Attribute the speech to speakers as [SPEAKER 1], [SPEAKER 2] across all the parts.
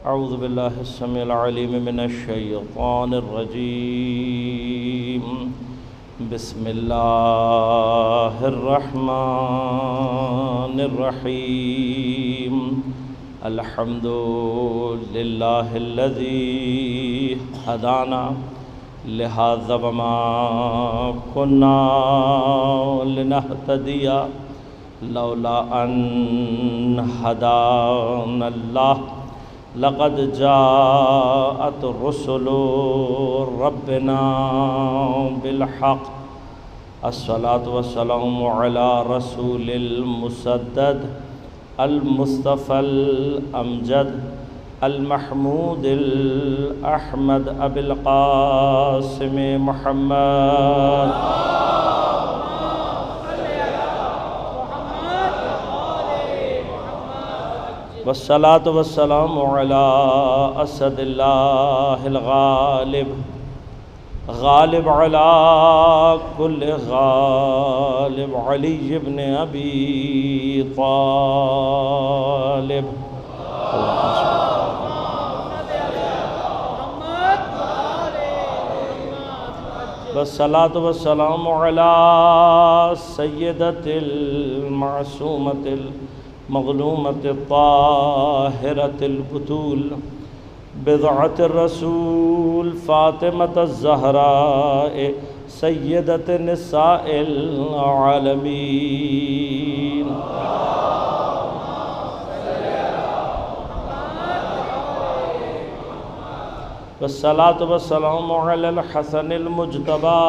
[SPEAKER 1] अऊज़ु बिल्लाहि अस्समीइल अलीम मिनश शैतानिर रजीम। बिस्मिल्लाहिर रहमानिर रहीम। अल्हम्दुलिल्लाहिल्लज़ी हदाना लिहाज़ा वमा कुन्ना लिनहतदिया लौला अन हदानल्लाह लक़द जाअत रुसुलु रब्बिना बिलहक़। अस्सलातु वस्सलामु अला रसूलिल मुसद्दद अल मुस्तफ़ल अमजद अल महमूदिल अहमद अबिल क़ासिम मुहम्मद वस्सलातु वस्सलामु अला असदिल्लाहिल गालिब गालिब अला कुल्लि गालिब अली इब्न अबी तालिब। वस्सलातु वस्सलामु अला सय्यदतिल मासूमतिल मग़लूमतित ताहिरतिल बुतूल बिदअतिर रसूल फ़ातिमतुज़ ज़हरा सय्यदत निसाइल आलमीन। वस्सलातु वस्सलामु अलल हसनिल मुज्तबा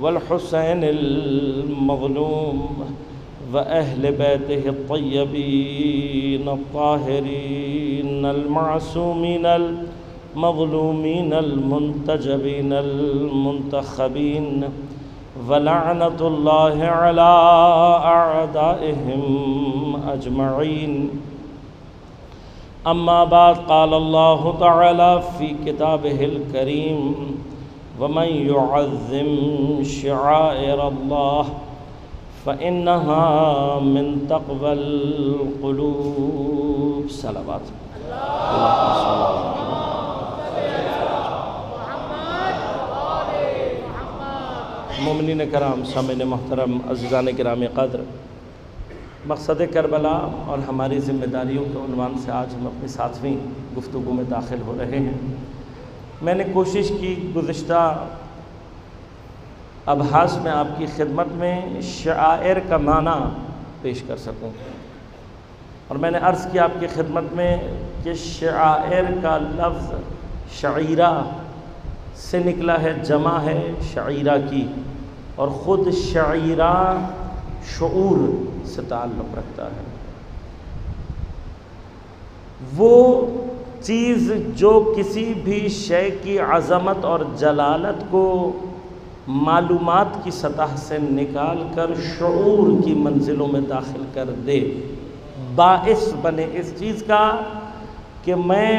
[SPEAKER 1] वल हुसैनिल मज़लूम व अहले बैतिहि तय्यबीन ताहिरीन अल मासूमीन अल मज़लूमीन अल मुंतजबीन अल मुंतखबीन व लअनतुल्लाहि अला अअदाइहिम अजमईन। अम्मा बाद क़ाल अल्लाहु तआला फ़ी किताबिहिल करीम व मन युअज़्ज़िम शआइरल्लाह फ़इन्नहा मिन तक़वल क़ुलूब। सलावत। मोमिनीन कराम, सामिन मोहतरम, अज़ीज़ान किराम क़द्र, मक़सद करबला और हमारी ज़िम्मेदारियों के उन्वान से आज हम अपनी 7वीं गुफ्तगू में दाखिल हो रहे हैं। मैंने कोशिश की गुज़िश्ता अबहास में आपकी खिदमत में शायर का माना पेश कर सकूं, और मैंने अर्ज़ किया आपकी खिदमत में कि शायर का लफ्ज़ शायरा से निकला है, जमा है शायरा की, और ख़ुद शायरा शऊर से ताल्लुक़ रखता है। वो चीज़ जो किसी भी शय की अज़मत और जलालत को मालूमात की सतह से निकाल कर शऊर की मंजिलों में दाखिल कर दे, बाइस बने इस चीज़ का कि मैं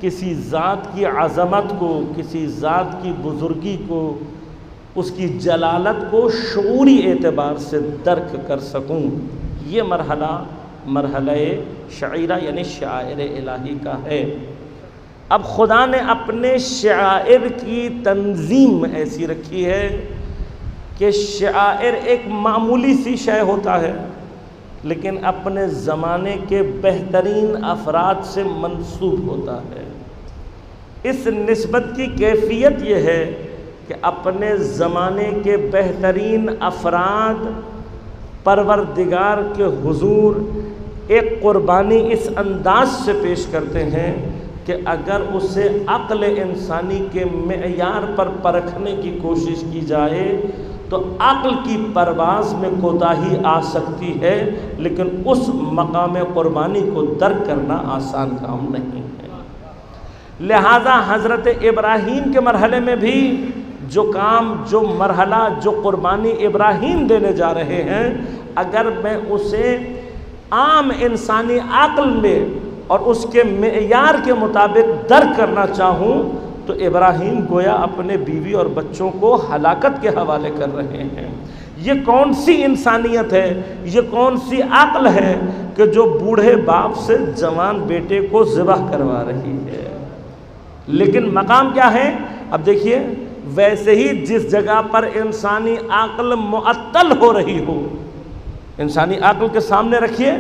[SPEAKER 1] किसी ज़ात की अज़मत को, किसी ज़ात की बुज़ुर्गी को, उसकी जलालत को शऊरी एतबार से दर्क कर सकूं। ये मरहला शायरा यानी शायर इलाही का है। अब खुदा ने अपने शायर की तंजीम ऐसी रखी है कि शायर एक मामूली सी शय होता है, लेकिन अपने ज़माने के बेहतरीन अफराद से मंसूब होता है। इस निस्बत की कैफियत यह है कि अपने ज़माने के बेहतरीन अफराद परवरदिगार के हुजूर एक क़ुरबानी इस अंदाज से पेश करते हैं कि अगर उसे अक़्ल इंसानी के मेयार पर परखने की कोशिश की जाए तो अक़्ल की परवाज़ में कोताही आ सकती है, लेकिन उस मकाम क़ुरबानी को दर्क करना आसान काम नहीं है। लिहाजा हज़रत इब्राहीम के मरहले में भी जो काम, जो मरहला, जो क़ुरबानी इब्राहीम देने जा रहे हैं, अगर मैं उसे आम इंसानी अक़्ल में और उसके मेयार के मुताबिक दर्क करना चाहूँ तो इब्राहीम गोया अपने बीवी और बच्चों को हलाकत के हवाले कर रहे हैं। ये कौन सी इंसानियत है, ये कौन सी अक्ल है कि जो बूढ़े बाप से जवान बेटे को ज़िबह करवा रही है। लेकिन मकाम क्या है? अब देखिए, वैसे ही जिस जगह पर इंसानी अक्ल मुअत्तल हो रही हो, इंसानी अक्ल के सामने रखिए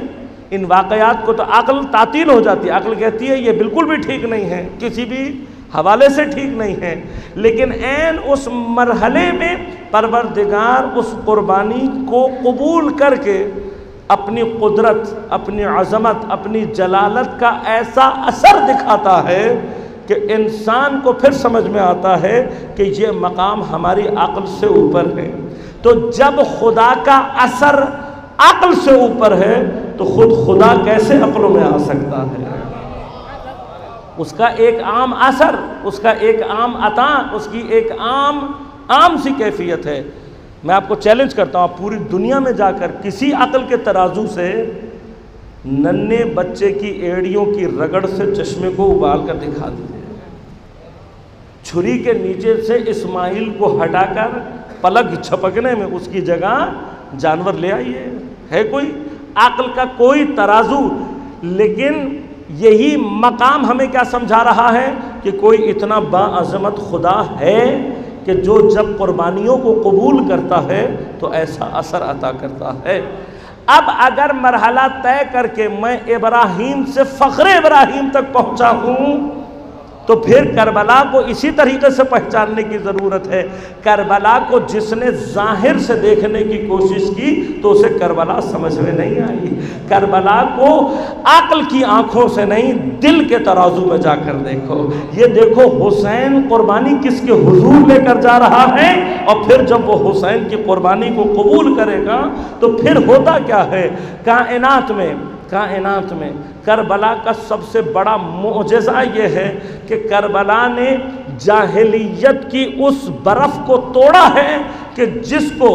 [SPEAKER 1] इन वाक़यात को, तो अक्ल तातील हो जाती है। अक्ल कहती है ये बिल्कुल भी ठीक नहीं है, किसी भी हवाले से ठीक नहीं है। लेकिन ऐन उस मरहले में परवरदिगार उस कुर्बानी को कबूल करके अपनी कुदरत, अपनी अज़मत, अपनी जलालत का ऐसा असर दिखाता है कि इंसान को फिर समझ में आता है कि ये मकाम हमारी अक्ल से ऊपर है। तो जब खुदा का असर अक्ल से ऊपर है तो खुद खुदा कैसे अक्लों में आ सकता है? उसका एक आम असर, उसका एक आम अता, उसकी एक आम सी कैफियत है। मैं आपको चैलेंज करता हूँ, आप पूरी दुनिया में जाकर किसी अक्ल के तराजू से नन्हे बच्चे की एड़ियों की रगड़ से चश्मे को उबाल कर दिखा दीजिए। छुरी के नीचे से इस्माइल को हटाकर पलक झपकने में उसकी जगह जानवर ले आइए। है कोई अक्ल का कोई तराजू? लेकिन यही मकाम हमें क्या समझा रहा है कि कोई इतना बाअज़मत खुदा है कि जो जब कुर्बानियों को कबूल करता है तो ऐसा असर अता करता है। अब अगर मरहला तय करके मैं इब्राहीम से फ़ख्र इब्राहीम तक पहुँचा हूँ तो फिर करबला को इसी तरीके से पहचानने की ज़रूरत है। करबला को जिसने ज़ाहिर से देखने की कोशिश की तो उसे करबला समझ में नहीं आई। करबला को अक्ल की आंखों से नहीं, दिल के तराजू में जाकर देखो। ये देखो हुसैन कुर्बानी किसके हुजूर लेकर जा रहा है, और फिर जब वो हुसैन की कुर्बानी को कबूल करेगा तो फिर होता क्या है? कायनात में करबला का सबसे बड़ा मोजज़ा ये है कि करबला ने जाहिलियत की उस बर्फ़ को तोड़ा है कि जिसको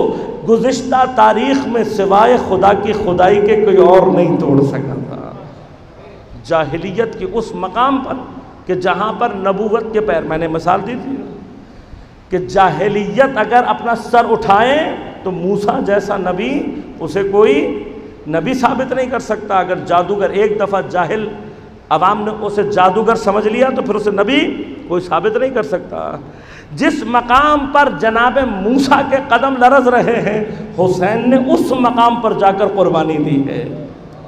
[SPEAKER 1] गुज़िश्ता तारीख़ में सिवाय खुदा की खुदाई के कोई और नहीं तोड़ सका था। जाहिलियत की उस मकाम पर कि जहाँ पर नबूवत के पैर, मैंने मिसाल दी थी कि जाहिलियत अगर अपना सर उठाए तो मूसा जैसा नबी उसे कोई नबी साबित नहीं कर सकता। अगर जादूगर एक दफ़ा जाहिल अवाम ने उसे जादूगर समझ लिया तो फिर उसे नबी कोई साबित नहीं कर सकता। जिस मकाम पर जनाब मूसा के कदम लरज़ रहे हैं, हुसैन ने उस मकाम पर जाकर कुर्बानी दी है।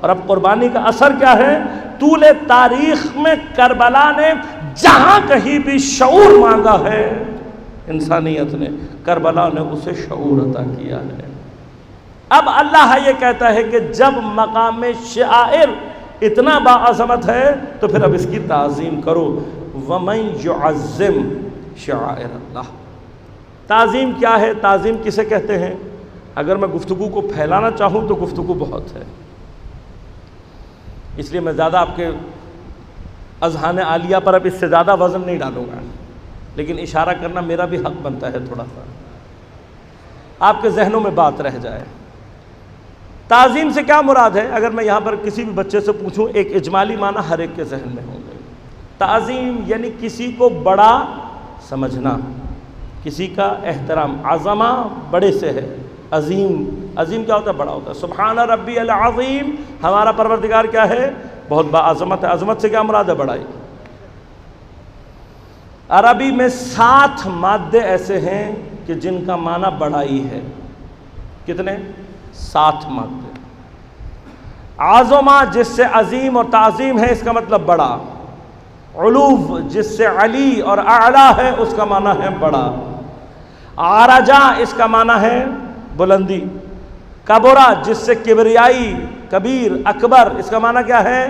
[SPEAKER 1] और अब कुर्बानी का असर क्या है? तूले तारीख़ में करबला ने जहाँ कहीं भी शऊर मांगा है, इंसानियत ने, करबला ने उसे शऊर अता किया है। अब अल्लाह ये कहता है कि जब मकाम शाइर इतना बाअज़मत है तो फिर अब इसकी ताज़ीम करो। वमन युअज़्ज़िम शाइर अल्लाह। ताज़ीम क्या है? ताज़ीम किसे कहते हैं? अगर मैं गुफ्तगू को फैलाना चाहूँ तो गुफ्तगू बहुत है, इसलिए मैं ज़्यादा आपके अज़हान आलिया पर अब इससे ज़्यादा वज़न नहीं डालूँगा, लेकिन इशारा करना मेरा भी हक़ बनता है, थोड़ा सा आपके जहनों में बात रह जाए। ताज़ीम से क्या मुराद है? अगर मैं यहाँ पर किसी भी बच्चे से पूछूँ, एक इजमाली माना हर एक के जहन में होंगे। ताज़ीम यानी किसी को बड़ा समझना, किसी का एहतराम। आज़मा बड़े से है, अज़ीम, अज़ीम क्या होता है? बड़ा होता है। सुब्हान रब्बी अल अज़ीम, हमारा परवरदिगार क्या है? बहुत बाअज़मत है। अज़मत से क्या मुराद है? बड़ाई। अरबी में 7 मादे ऐसे हैं कि जिनका माना बड़ाई है। कितने? 7 मादे। आज़मा जिससे अजीम और ताज़ीम है, इसका मतलब बड़ा। उलूव जिससे अली और आला है, उसका माना है बड़ा। आरजा इसका माना है बुलंदी। कबरा जिससे किबरियाई, कबीर, अकबर, इसका माना क्या है?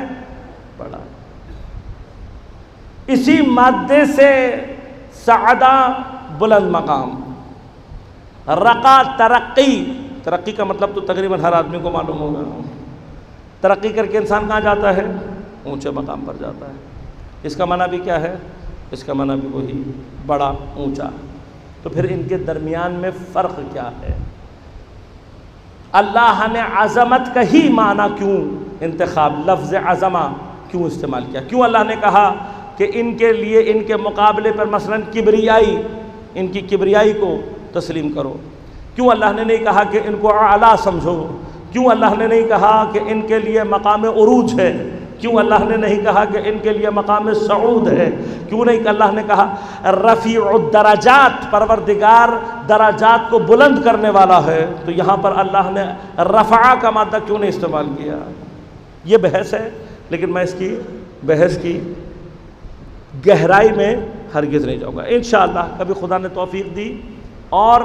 [SPEAKER 1] बड़ा। इसी मादे से सादा बुलंद मकाम, रक़ा तरक्की। तरक्की का मतलब तो तकरीबन हर आदमी को मालूम होगा। तरक्की करके इंसान कहाँ जाता है? ऊंचे मकाम पर जाता है। इसका माना भी क्या है? इसका माना भी वही, बड़ा, ऊंचा। तो फिर इनके दरमियान में फ़र्क क्या है? अल्लाह ने अज़मत का ही माना क्यों इंतखाब, लफ्ज़ अज़मा क्यों इस्तेमाल किया? क्यों अल्लाह ने कहा कि इनके लिए, इनके मुकाबले पर मसलन किबरियाई, इनकी किबरियाई को तस्लीम करो? क्यों अल्लाह ने नहीं कहा कि इनको आला समझो? क्यों अल्लाह ने नहीं कहा कि इनके लिए मकाम उरूज है? क्यों अल्लाह ने नहीं कहा कि इनके लिए मकाम सऊद है? क्यों नहीं अल्लाह ने कहा रफ़ीउद दराजात, परवरदिगार दराजात को बुलंद करने वाला है? तो यहाँ पर अल्लाह ने रफ़ा का मादा क्यों नहीं इस्तेमाल किया? ये बहस है, लेकिन मैं इसकी बहस की गहराई में हरगिज़ नहीं जाऊँगा। इंशाअल्लाह कभी खुदा ने तौफीक दी और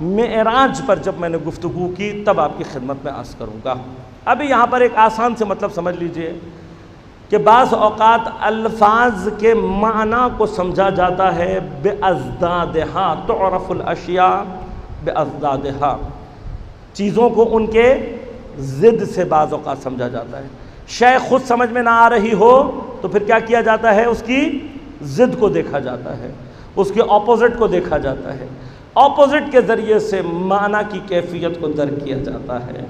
[SPEAKER 1] मेराज पर जब मैंने गुफ्तगू की तब आपकी खिदमत में अर्ज़ करूँगा। अभी यहाँ पर एक आसान से मतलब समझ लीजिए कि बाज़ औक़ात अल्फाज के माना को समझा जाता है बेअज़दादहा, तुअरफ़ुल अशिया बेअज़दादहा, चीज़ों को उनके ज़िद से बाज़ औक़ात समझा जाता है। शय ख़ुद समझ में ना आ रही हो तो फिर क्या किया जाता है? उसकी ज़िद को देखा जाता है, उसके ऑपोजिट को देखा जाता है, ऑपोजिट के ज़रिए से माना की कैफियत को दर्क किया जाता है।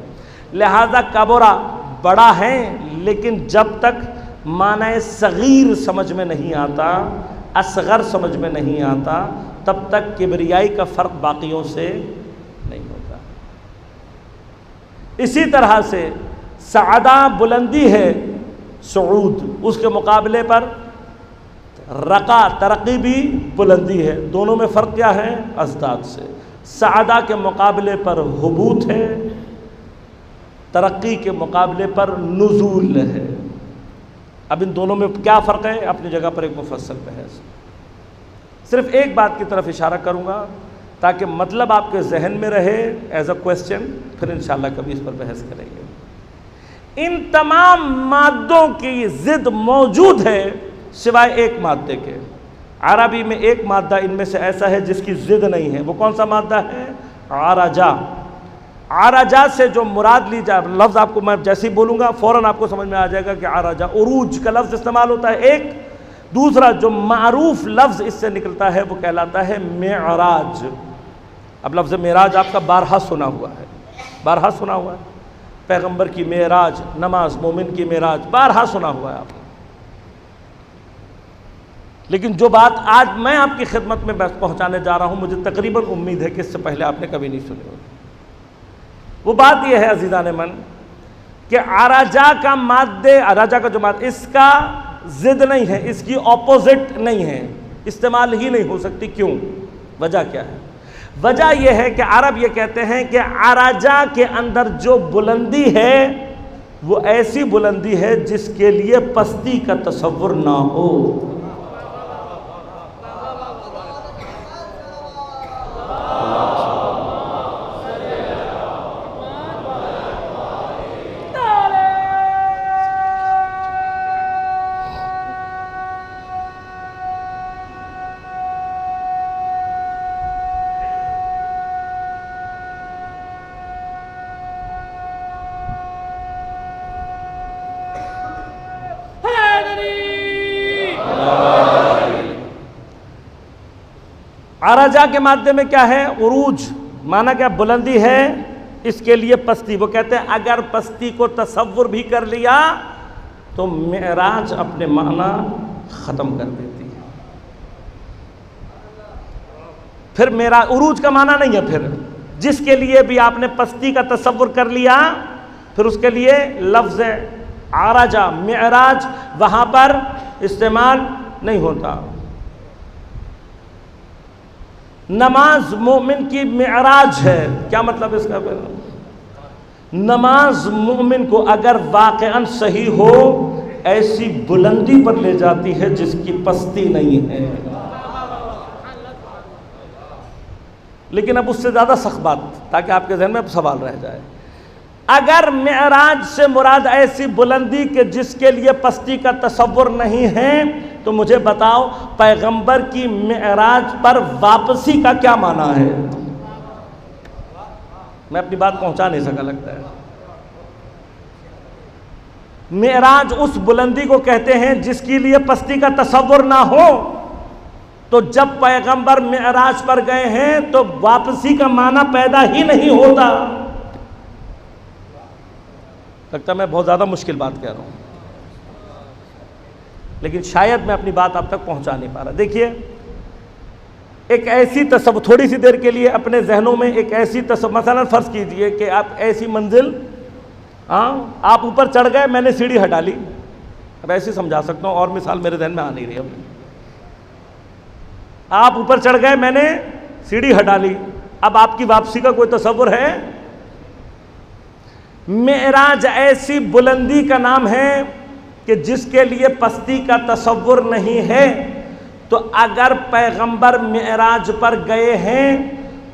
[SPEAKER 1] लिहाजा कबरा बड़ा है, लेकिन जब तक माना सगीर समझ में नहीं आता, असगर समझ में नहीं आता, तब तक किबरियाई का फ़र्क बाकियों से नहीं होता। इसी तरह से सादा बुलंदी है, सऊद उसके मुकाबले पर रका तरक्की भी बुलंदी है। दोनों में फ़र्क क्या है? अज़दाद से। सादा के मुकाबले पर हुबूत है, तरक्की के मुकाबले पर नुज़ूल है। अब इन दोनों में क्या फ़र्क है? अपनी जगह पर एक मुफस्सल बहस। सिर्फ एक बात की तरफ इशारा करूँगा ताकि मतलब आपके जहन में रहे एज अ क्वेश्चन, फिर इंशाअल्लाह कभी इस पर बहस करेंगे। इन तमाम मादों की ज़िद मौजूद है सिवाय एक मादे के। अरबी में एक मादा इनमें से ऐसा है जिसकी ज़िद नहीं है। वो कौन सा मादा है? आराजा। आराजा से जो मुराद ली जाए, लफ्ज़ आपको मैं जैसे ही बोलूँगा फ़ौरन आपको समझ में आ जाएगा कि आराजा उरूज का लफ्ज़ इस्तेमाल होता है एक। दूसरा जो मारूफ लफ्ज़ इससे निकलता है वो कहलाता है मेराज। अब लफ्ज़ मेराज आपका बारहा सुना हुआ है, बारहा सुना हुआ है। पैगंबर की मेराज, नमाज, मोमिन की मेराज, बारहा सुना हुआ है आपने। लेकिन जो बात आज मैं आपकी खिदमत में पहुंचाने जा रहा हूं, मुझे तकरीबन उम्मीद है कि इससे पहले आपने कभी नहीं सुनी होगी। वो बात यह है अज़ीज़ान मन कि आराजा का मादे, आराजा का जो माद, इसका ज़िद नहीं है, इसकी ऑपोजिट नहीं है, इस्तेमाल ही नहीं हो सकती। क्यों? वजह क्या है? वजह यह है कि अरब ये कहते हैं कि आराजा के अंदर जो बुलंदी है वो ऐसी बुलंदी है जिसके लिए पस्ती का तसव्वुर ना हो। आराजा के माध्यम में क्या है? उरूज, माना क्या? बुलंदी है, इसके लिए पस्ती। वो कहते हैं अगर पस्ती को तसव्वुर भी कर लिया तो मेराज अपने माना ख़त्म कर देती है। फिर मेरा उरूज का माना नहीं है। फिर जिसके लिए भी आपने पस्ती का तसव्वुर कर लिया, फिर उसके लिए लफ्ज़ आराजा, मेराज वहाँ पर इस्तेमाल नहीं होता। नमाज मोमिन की मेराज है। क्या मतलब इसका? नमाज मोमिन को अगर वाक़अन सही हो ऐसी बुलंदी पर ले जाती है जिसकी पस्ती नहीं है। लेकिन अब उससे ज़्यादा सख्त बात, ताकि आपके ज़हन में सवाल रह जाए, अगर मेराज से मुराद ऐसी बुलंदी के जिसके लिए पस्ती का तसव्वुर नहीं है, तो मुझे बताओ पैगंबर की मेराज पर वापसी का क्या माना है? मैं अपनी बात पहुंचा नहीं सका लगता है। मेराज उस बुलंदी को कहते हैं जिसके लिए पस्ती का तसव्वुर ना हो। तो जब पैगंबर मेराज पर गए हैं तो वापसी का माना पैदा ही नहीं होता। लगता मैं बहुत ज़्यादा मुश्किल बात कह रहा हूँ, लेकिन शायद मैं अपनी बात अब तक पहुँचा नहीं पा रहा। देखिए, एक ऐसी तस्वीर, थोड़ी सी देर के लिए अपने जहनों में एक ऐसी तस्वीर, मसलन फ़र्ज़ कीजिए कि आप ऐसी मंजिल, आप ऊपर चढ़ गए, मैंने सीढ़ी हटा ली। अब ऐसे समझा सकता हूँ, और मिसाल मेरे जहन में आ नहीं रही। अब आप ऊपर चढ़ गए, मैंने सीढ़ी हटा ली, अब आपकी वापसी का कोई तस्वुर है? मेराज ऐसी बुलंदी का नाम है कि जिसके लिए पस्ती का तस्वुर नहीं है। तो अगर पैगंबर मेराज पर गए हैं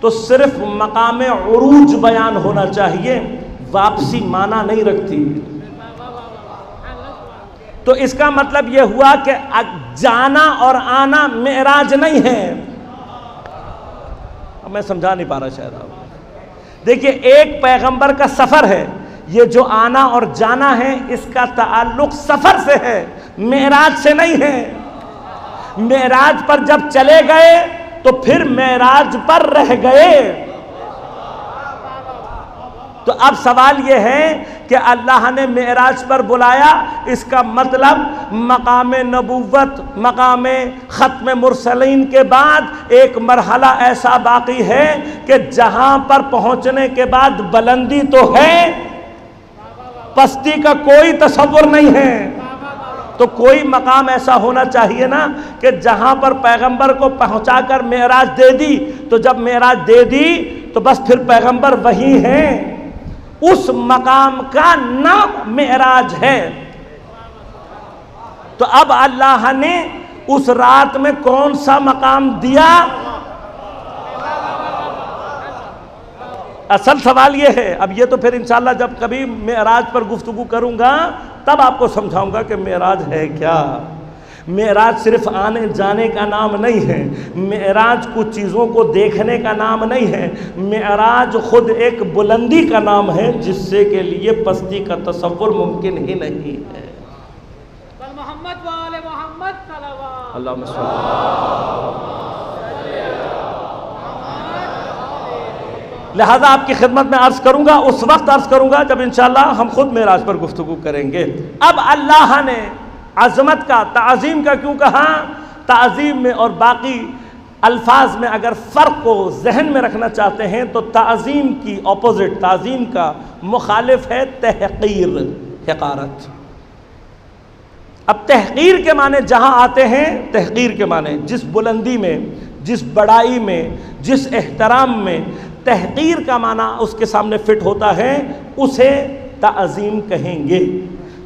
[SPEAKER 1] तो सिर्फ मकाम उरूज बयान होना चाहिए, वापसी माना नहीं रखती। तो इसका मतलब यह हुआ कि जाना और आना मेराज नहीं है। अब मैं समझा नहीं पा रहा शायद आप। देखिए, एक पैगंबर का सफर है, ये जो आना और जाना है इसका ताल्लुक सफर से है, मेराज से नहीं है। मेराज पर जब चले गए तो फिर मेराज पर रह गए। तो अब सवाल यह है कि अल्लाह ने मेराज पर बुलाया, इसका मतलब मकाम नबूवत, मकाम ख़त्म मुरसलीन के बाद एक मरहला ऐसा बाकी है कि जहां पर पहुंचने के बाद बुलंदी तो है, पस्ती का कोई तस्वुर नहीं है। तो कोई मकाम ऐसा होना चाहिए ना कि जहां पर पैगंबर को पहुंचाकर मेराज दे दी, तो जब मेराज दे दी तो बस फिर पैगंबर वही हैं। उस मकाम का नाम मेराज है। तो अब अल्लाह ने उस रात में कौन सा मकाम दिया? असल सवाल ये है। अब ये तो फिर इंशाल्लाह जब कभी मेराज पर गुफ्तगू करूंगा तब आपको समझाऊंगा कि मेराज है क्या। मेराज सिर्फ आने जाने का नाम नहीं है, मेराज कुछ चीज़ों को देखने का नाम नहीं है, मेराज खुद एक बुलंदी का नाम है जिससे के लिए पस्ती का तस्वुर मुमकिन ही नहीं है। लिहाजा आपकी खिदमत में अर्ज करूंगा, उस वक्त अर्ज करूंगा जब इंशाअल्लाह हम खुद मेराज पर गुफ्तगू करेंगे। अब अल्लाह ने अज़मत का, ताज़ीम का क्यों कहा? ताज़ीम में और बाकी अल्फाज में अगर फ़र्क को जहन में रखना चाहते हैं तो ताज़ीम की ऑपोजिट, ताज़ीम का मुखालिफ है तहक़ीर, हक़ारत। अब तहक़ीर के माने जहाँ आते हैं, तहक़ीर के माने जिस बुलंदी में, जिस बड़ाई में, जिस एहतराम में तहक़ीर का माना उसके सामने फिट होता है, उसे ताज़ीम कहेंगे।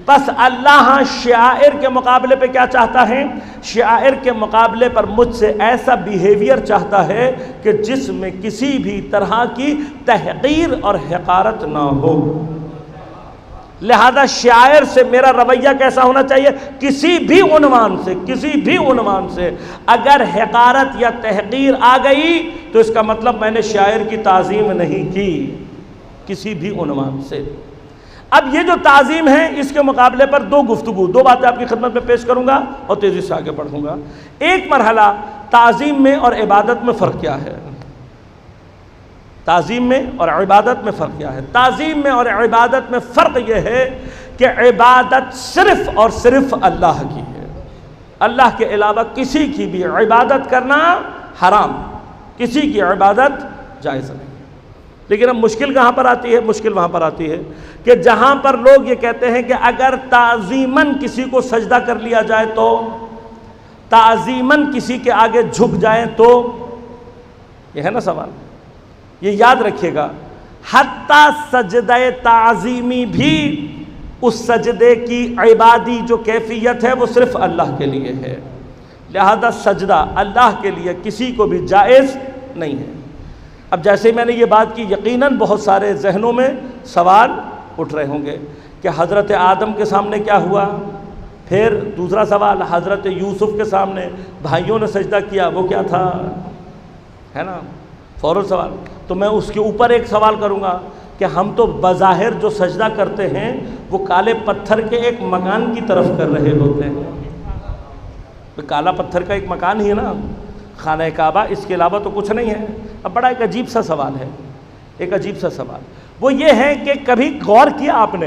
[SPEAKER 1] बस अल्लाह शायर के मुकाबले पे क्या चाहता है? शायर के मुकाबले पर मुझसे ऐसा बिहेवियर चाहता है कि जिसमें किसी भी तरह की तहक़ीर और हक़ारत ना हो। लिहाजा शायर से मेरा रवैया कैसा होना चाहिए? किसी भी उन्वान से, किसी भी उन्वान से अगर हक़ारत या तहक़ीर आ गई तो इसका मतलब मैंने शायर की ताज़ीम नहीं की, किसी भी उन्वान से। अब ये जो ताज़ीम है इसके मुकाबले पर दो बातें आपकी खिदमत में पेश करूंगा और तेज़ी से आगे बढ़ूंगा। एक मरहला ताज़ीम में और इबादत में फ़र्क क्या है? ताज़ीम में और इबादत में फ़र्क क्या है? ताज़ीम में और इबादत में फ़र्क यह है कि इबादत सिर्फ़ और सिर्फ अल्लाह की है। अल्लाह के अलावा किसी की भी इबादत करना हराम, किसी की इबादत जायज़ नहीं। लेकिन अब मुश्किल कहाँ पर आती है? मुश्किल वहाँ पर आती है कि जहाँ पर लोग ये कहते हैं कि अगर ताज़ीमन किसी को सजदा कर लिया जाए तो, ताज़ीमन किसी के आगे झुक जाए तो, ये है ना सवाल, ये याद रखिएगा। हत्ता सजदे ताज़ीमी भी उस सजदे की इबादी जो कैफियत है वो सिर्फ अल्लाह के लिए है। लिहाजा सजदा अल्लाह के लिए किसी को भी जायज़ नहीं है। अब जैसे ही मैंने ये बात की, यकीनन बहुत सारे जहनों में सवाल उठ रहे होंगे कि हज़रत आदम के सामने क्या हुआ, फिर दूसरा सवाल हज़रत यूसुफ़ के सामने भाइयों ने सजदा किया, वो क्या था, है ना, फ़ौरन सवाल। तो मैं उसके ऊपर एक सवाल करूँगा कि हम तो बज़ाहिर जो सजदा करते हैं वो काले पत्थर के एक मकान की तरफ कर रहे होते हैं। तो काला पत्थर का एक मकान ही है ना, खाना काबा, इसके अलावा तो कुछ नहीं है। अब बड़ा एक अजीब सा सवाल है, एक अजीब सा सवाल वो ये है कि कभी गौर किया आपने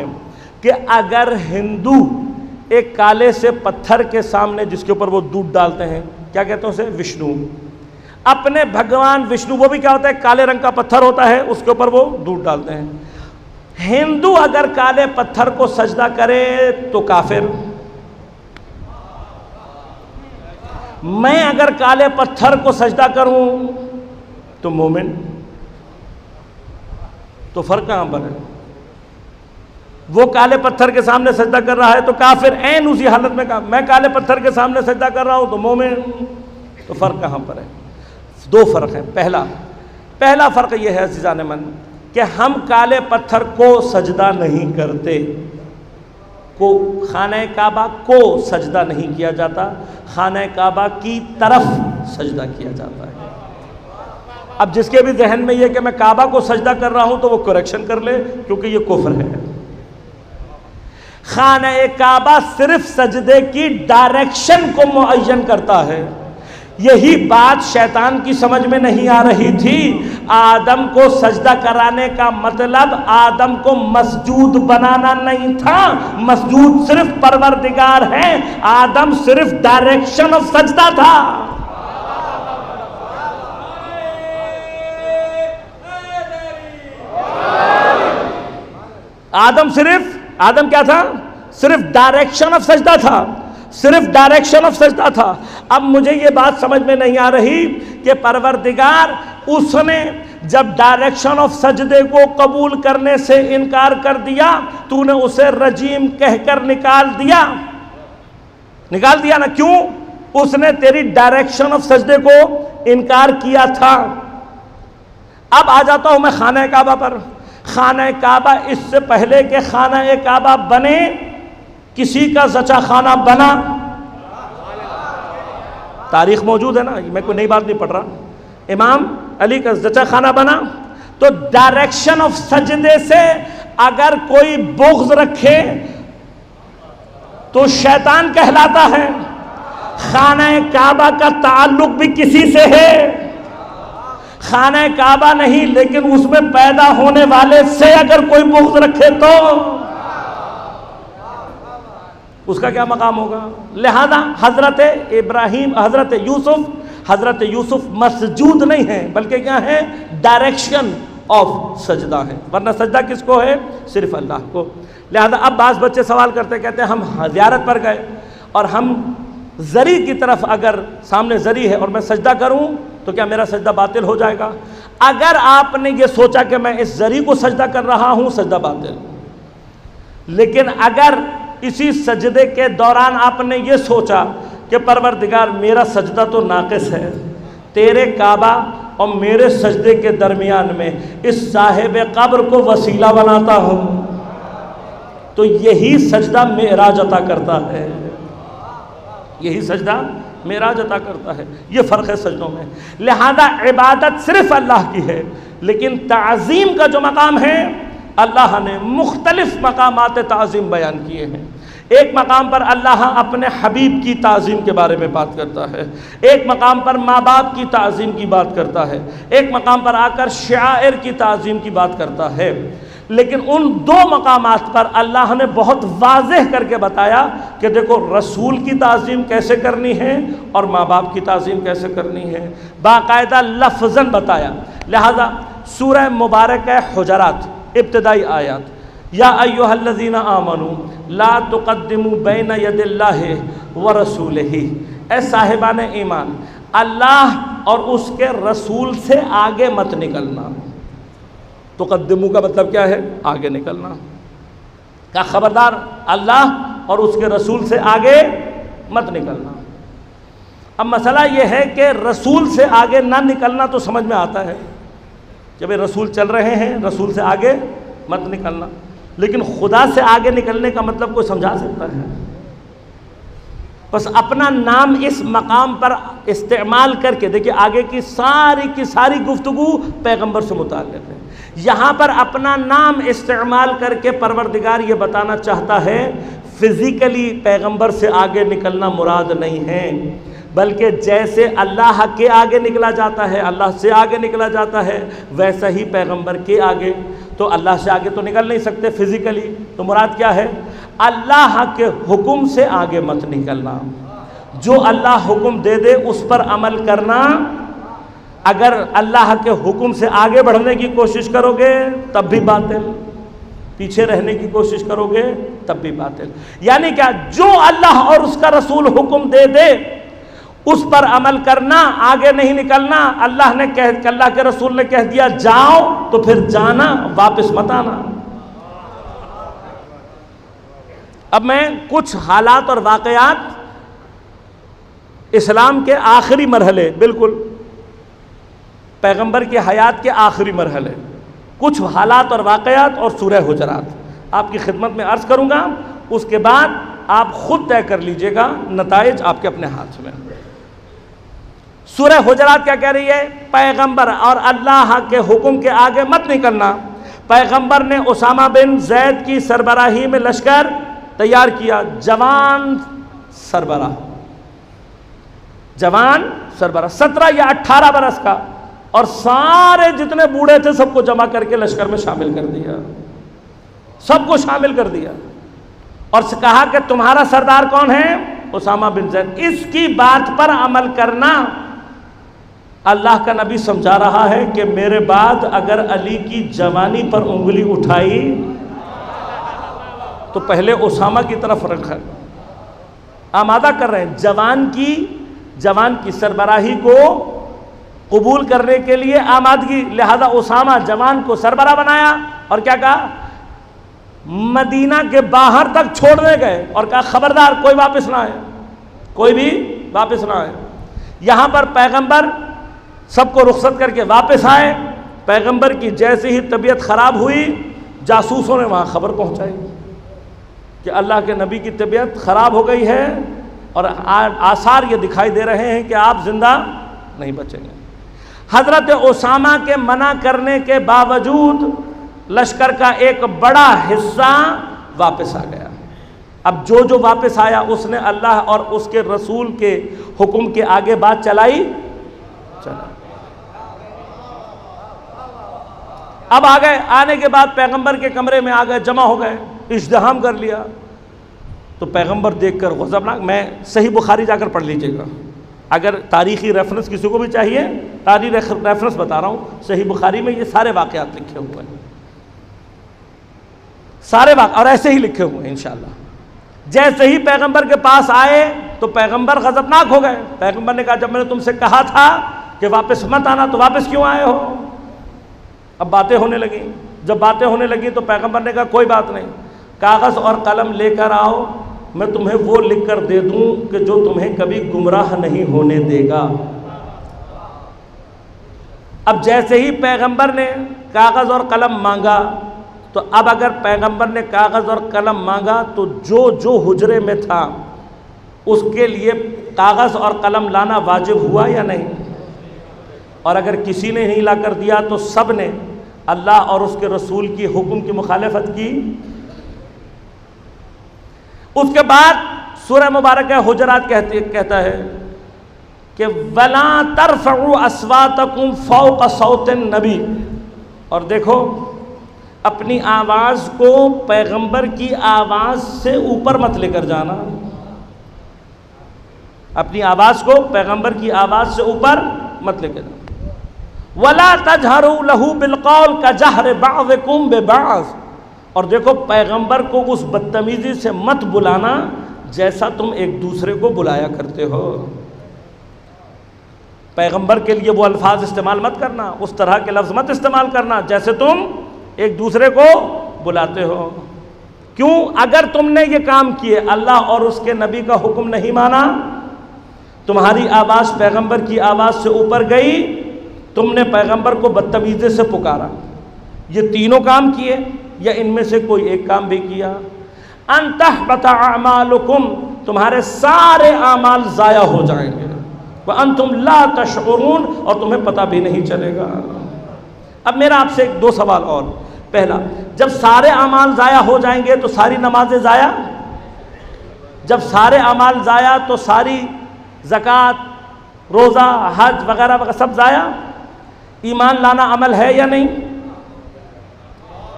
[SPEAKER 1] कि अगर हिंदू एक काले से पत्थर के सामने जिसके ऊपर वो दूध डालते हैं, क्या कहते हैं उसे, विष्णु, अपने भगवान विष्णु, वो भी क्या होता है, काले रंग का पत्थर होता है, उसके ऊपर वो दूध डालते हैं। हिंदू अगर काले पत्थर को सजदा करे तो काफिर, मैं अगर काले पत्थर को सजदा करूं तो मोमिन। तो फर्क कहां पर है? वो काले पत्थर के सामने सजदा कर रहा है तो काफिर, ऐन उसी हालत में का, मैं काले पत्थर के सामने सजदा कर रहा हूं तो मोमिन। तो फर्क कहां पर है? दो फर्क है। पहला फर्क यह है अज़ीज़ान मन कि हम काले पत्थर को सजदा नहीं करते, को खाने काबा को सजदा नहीं किया जाता, खाने काबा की तरफ सजदा किया जाता है। अब जिसके भी जहन में यह कि मैं काबा को सजदा कर रहा हूं तो वो करेक्शन कर ले, क्योंकि ये कुफ्र है। खाने काबा सिर्फ सजदे की डायरेक्शन को मुअय्यन करता है। यही बात शैतान की समझ में नहीं आ रही थी। आदम को सजदा कराने का मतलब आदम को मसजूद बनाना नहीं था, मसजूद सिर्फ परवरदिगार है, आदम सिर्फ डायरेक्शन ऑफ सजदा था। आदम क्या था? सिर्फ डायरेक्शन ऑफ सजदा था, सिर्फ डायरेक्शन ऑफ सजदा था। अब मुझे ये बात समझ में नहीं आ रही कि परवरदिगार उसने जब डायरेक्शन ऑफ सजदे को कबूल करने से इनकार कर दिया, तूने उसे रजीम कहकर निकाल दिया ना। क्यों? उसने तेरी डायरेक्शन ऑफ सजदे को इनकार किया था। अब आ जाता हूं मैं खाना काबा पर। खाना काबा इससे पहले कि खाना काबा बने, किसी का जचा खाना बना? तारीख मौजूद है ना, मैं कोई नई बात नहीं पढ़ रहा। इमाम अली का जचा खाना बना। तो डायरेक्शन ऑफ सजदे से अगर कोई बुग़्ज़ रखे तो शैतान कहलाता है। खाना काबा का ताल्लुक भी किसी से है, खाना काबा नहीं, लेकिन उसमें पैदा होने वाले से अगर कोई बुग़्ज़ रखे तो उसका क्या मकाम होगा? लिहाजा हजरत इब्राहिम, हजरत यूसुफ मसजूद नहीं है, बल्कि क्या है? डायरेक्शन ऑफ सजदा है। वरना सजदा किसको है? सिर्फ अल्लाह को। लिहाजा अब बाज़ बच्चे सवाल करते कहते हैं हम ज़ियारत पर गए और हम ज़री की तरफ, अगर सामने ज़री है और मैं सजदा करूं तो क्या मेरा सजदा बातिल हो जाएगा? अगर आपने ये सोचा कि मैं इस ज़री को सजदा कर रहा हूं, सजदा बातिल। लेकिन अगर इसी सजदे के दौरान आपने ये सोचा कि परवरदिगार मेरा सजदा तो नाक़िस है, तेरे काबा और मेरे सजदे के दरमियान में इस साहिब कब्र को वसीला बनाता हूँ, तो यही सजदा मेराज अता करता है, यही सजदा मेराज अता करता है। ये फ़र्क है सजदों में। लिहाजा इबादत सिर्फ अल्लाह की है, लेकिन ताज़ीम का जो मकाम है, अल्लाह ने मुख्तलिफ मकामात ताज़ीम बयान किए हैं। एक मकाम पर अल्लाह अपने हबीब की ताज़ीम के बारे में बात करता है, एक मकाम पर माँ बाप की ताज़ीम की बात करता है, एक मकाम पर आकर शायर की ताज़ीम की बात करता है। लेकिन उन दो मकामात पर अल्लाह ने बहुत वाज़ेह करके बताया कि देखो रसूल की ताज़ीम कैसे करनी है और माँ बाप की ताज़ीम कैसे करनी है, बाकायदा लफ्ज़न बताया। लिहाजा सूरह मुबारक हुजरात इब्तिदाई आयत, या अय्युहल्लज़ीना आमनू ला तुक़द्दिमू बैन यदिल्लाहि व रसूलिही, ए साहिबान ईमान, अल्लाह और उसके रसूल से आगे मत निकलना। तुक़द्दिमू का मतलब क्या है? आगे निकलना। क्या खबरदार अल्लाह और उसके रसूल से आगे मत निकलना। अब मसला यह है कि रसूल से आगे ना निकलना तो समझ में आता है कि भाई रसूल चल रहे हैं, रसूल से आगे मत निकलना, लेकिन खुदा से आगे निकलने का मतलब कोई समझा सकता है? बस अपना नाम इस मकाम पर इस्तेमाल करके देखिए, आगे की सारी गुफ्तगू पैगंबर से मुताल्लिक़ है। यहाँ पर अपना नाम इस्तेमाल करके परवरदिगार ये बताना चाहता है फिज़िकली पैगंबर से आगे निकलना मुराद नहीं है, बल्कि जैसे अल्लाह के आगे निकला जाता है, अल्लाह से आगे निकला जाता है, वैसा ही पैगंबर के आगे। तो अल्लाह से आगे तो निकल नहीं सकते फिज़िकली, तो मुराद क्या है? अल्लाह के हुक्म से आगे मत निकलना, जो अल्लाह हुक्म दे दे उस पर अमल करना, अगर अल्लाह के हुक्म से आगे बढ़ने की कोशिश करोगे तब भी बातिल, पीछे रहने की कोशिश करोगे तब भी बातिल। यानी क्या, जो अल्लाह और उसका रसूल हुक्म दे दे उस पर अमल करना, आगे नहीं निकलना। अल्लाह के रसूल ने कह दिया जाओ तो फिर जाना, वापस मत आना। अब मैं कुछ हालात और वाकयात इस्लाम के आखिरी मरहले, बिल्कुल पैगंबर की हयात के आखिरी मरहले, कुछ हालात और वाकयात और सूरह हुजरात आपकी खिदमत में अर्ज करूंगा। उसके बाद आप खुद तय कर लीजिएगा, नताइज आपके अपने हाथ में। सूरह हुजरात क्या कह रही है? पैगंबर और अल्लाह के हुक्म के आगे मत निकलना। पैगंबर ने उसामा बिन जैद की सरबराही में लश्कर तैयार किया, जवान सरबराह, 17 या 18 बरस का, और सारे जितने बूढ़े थे सबको जमा करके लश्कर में शामिल कर दिया, सबको शामिल कर दिया और कहा कि तुम्हारा सरदार कौन है? उसामा बिन जैद। इसकी बात पर अमल करना। अल्लाह का नबी समझा रहा है कि मेरे बाद अगर अली की जवानी पर उंगली उठाई तो पहले उसामा की तरफ रखा, आमादा कर रहे हैं जवान की सरबराही को कबूल करने के लिए आमादगी। लिहाजा उसामा जवान को सरबराह बनाया और क्या कहा? मदीना के बाहर तक छोड़ने गए और कहा खबरदार कोई वापस ना आए, कोई भी वापस ना आए। यहां पर पैगंबर सबको रुखसत करके वापस आए। पैगंबर की जैसे ही तबीयत खराब हुई, जासूसों ने वहां खबर पहुंचाई कि अल्लाह के नबी की तबीयत खराब हो गई है और आसार ये दिखाई दे रहे हैं कि आप जिंदा नहीं बचेंगे। हजरत उसामा के मना करने के बावजूद लश्कर का एक बड़ा हिस्सा वापस आ गया। अब जो वापस आया उसने अल्लाह और उसके रसूल के हुक्म के आगे बात चला। अब आ गए, आने के बाद पैगंबर के कमरे में आ गए, जमा हो गए, इज्तिहाम कर लिया। तो पैगंबर देखकर गज़बनाक, मैं सही बुखारी जाकर पढ़ लीजिएगा, अगर तारीखी रेफरेंस किसी को भी चाहिए, तारीखी रेफरेंस बता रहा हूँ, सही बुखारी में ये सारे वाक़यात लिखे हुए हैं, सारे वाक़ और ऐसे ही लिखे हुए हैं इंशाअल्लाह। जैसे ही पैगंबर के पास आए तो पैगंबर गज़बनाक हो गए। पैगंबर ने कहा जब मैंने तुमसे कहा था कि वापस मत आना तो वापस क्यों आए हो? अब बातें होने लगी। जब बातें होने लगी तो पैगंबर ने कहा कोई बात नहीं, कागज़ और कलम लेकर आओ, मैं तुम्हें वो लिख कर दे दूं कि जो तुम्हें कभी गुमराह नहीं होने देगा। अब जैसे ही पैगंबर ने कागज़ और कलम मांगा, तो अब अगर पैगंबर ने कागज़ और कलम मांगा तो जो हुजरे में था उसके लिए कागज़ और कलम लाना वाजिब हुआ या नहीं? और अगर किसी ने नहीं ला कर दिया तो सब ने अल्लाह और उसके रसूल की हुक्म की मुखालफत की। उसके बाद सूरह मुबारक हुजरात कहता है कि वला तरफउ अस्वातकुम फौक़ सौतिन नबी, और देखो अपनी आवाज़ को पैगंबर की आवाज़ से ऊपर मत लेकर जाना, अपनी आवाज़ को पैगंबर की आवाज़ से ऊपर मत लेकर जाना। वला तजहरू लहू बिलकौल का जहर बाज़कुम बिबाज़, और देखो पैगंबर को उस बदतमीज़ी से मत बुलाना जैसा तुम एक दूसरे को बुलाया करते हो। पैगंबर के लिए वो अल्फाज इस्तेमाल मत करना, उस तरह के लफ्ज़ मत इस्तेमाल करना जैसे तुम एक दूसरे को बुलाते हो। क्यों? अगर तुमने ये काम किए, अल्लाह और उसके नबी का हुक्म नहीं माना, तुम्हारी आवाज़ पैगंबर की आवाज़ से ऊपर गई, तुमने पैगंबर को बदतमीज़ी से पुकारा, ये तीनों काम किए या इनमें से कोई एक काम भी किया, अंतहबत अमालुकुम, तुम्हारे सारे आमाल ज़ाया हो जाएंगे, व अंतुम ला तशउरून, और तुम्हें पता भी नहीं चलेगा। अब मेरा आपसे एक दो सवाल और। पहला, जब सारे आमाल ज़ाया हो जाएंगे तो सारी नमाजें ज़ाया, जब सारे आमाल ज़ाया तो सारी ज़कात, रोज़ा, हज वगैरह वगैरह सब ज़ाया। ईमान लाना अमल है या नहीं?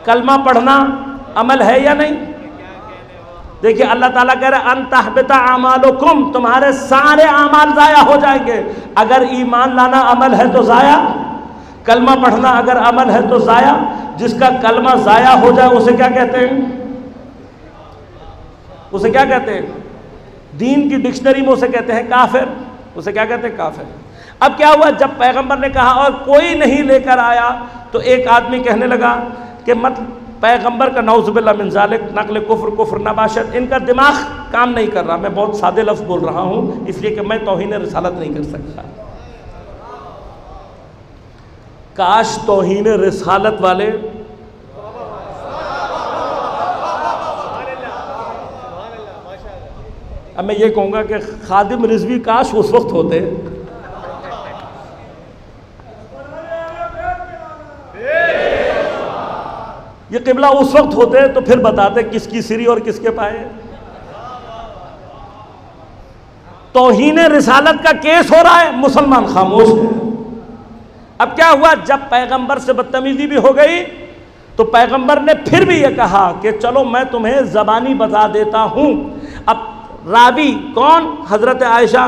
[SPEAKER 1] कलमा पढ़ना अमल है या नहीं? देखिए अल्लाह ताला कह रहे अन तहबिता अमालुकुम, तुम्हारे सारे अमाल ज़ाया हो जाएंगे। अगर ईमान लाना अमल है तो ज़ाया, कलमा पढ़ना अगर अमल है तो ज़ाया। जिसका कलमा ज़ाया हो जाए उसे क्या कहते हैं? उसे क्या कहते हैं? दीन की डिक्शनरी में उसे कहते हैं काफिर। उसे क्या कहते हैं? काफिर। अब क्या हुआ, जब पैगंबर ने कहा और कोई नहीं लेकर आया, तो एक आदमी कहने लगा कि मत पैगंबर का नौजुबिल्लाह मिन ज़ालिक नक़ल कुफ्र कुफ्र नबाशत, इनका दिमाग काम नहीं कर रहा। मैं बहुत सादे लफ्ज़ बोल रहा हूँ इसलिए कि मैं तौहीन रिसालत नहीं कर सकता। काश तौहीन रिसालत वाले अब मैं ये कहूँगा कि खादिम रिजवी काश उस वक्त होते, ये किबला उस वक्त होते तो फिर बताते किसकी सिरी और किसके पाए। तौहीन रिसालत का केस हो रहा है, मुसलमान खामोश है। अब क्या हुआ, जब पैगंबर से बदतमीजी भी हो गई तो पैगंबर ने फिर भी ये कहा कि चलो मैं तुम्हें ज़बानी बता देता हूँ। अब रावी कौन? हज़रत आयशा।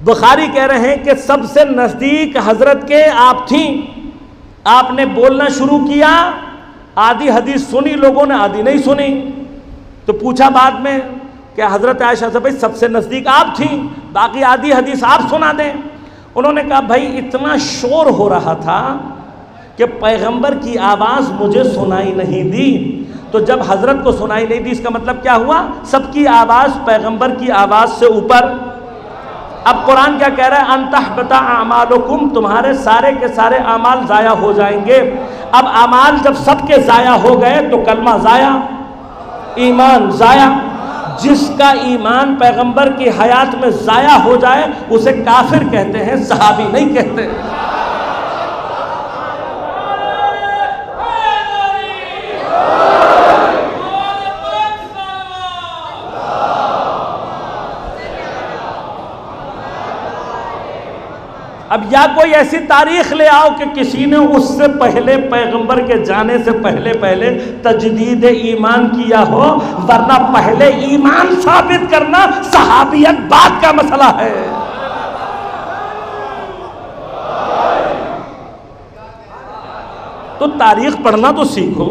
[SPEAKER 1] बुखारी कह रहे हैं कि सबसे नज़दीक हज़रत के आप थीं, आपने बोलना शुरू किया, आधी हदीस सुनी लोगों ने, आधी नहीं सुनी। तो पूछा बाद में कि हज़रत आयशा से, भाई सबसे नज़दीक आप थीं, बाकी आधी हदीस आप सुना दें। उन्होंने कहा भाई इतना शोर हो रहा था कि पैगंबर की आवाज़ मुझे सुनाई नहीं दी। तो जब हज़रत को सुनाई नहीं दी, इसका मतलब क्या हुआ? सबकी आवाज़ पैगंबर की आवाज़ से ऊपर। अब कुरान क्या कह रहा है? अन तहबता अमालुकुम, तुम्हारे सारे के सारे अमाल ज़ाया हो जाएंगे। अब अमाल जब सबके ज़ाया हो गए तो कलमा ज़ाया, ईमान ज़ाया। जिसका ईमान पैगंबर की हयात में ज़ाया हो जाए उसे काफिर कहते हैं, सहाबी नहीं कहते। अब या कोई ऐसी तारीख ले आओ कि किसी ने उससे पहले पैगंबर के जाने से पहले पहले तजदीद ईमान किया हो, वरना पहले ईमान साबित करना सहाबियत बात का मसला है। तो तारीख पढ़ना तो सीखो,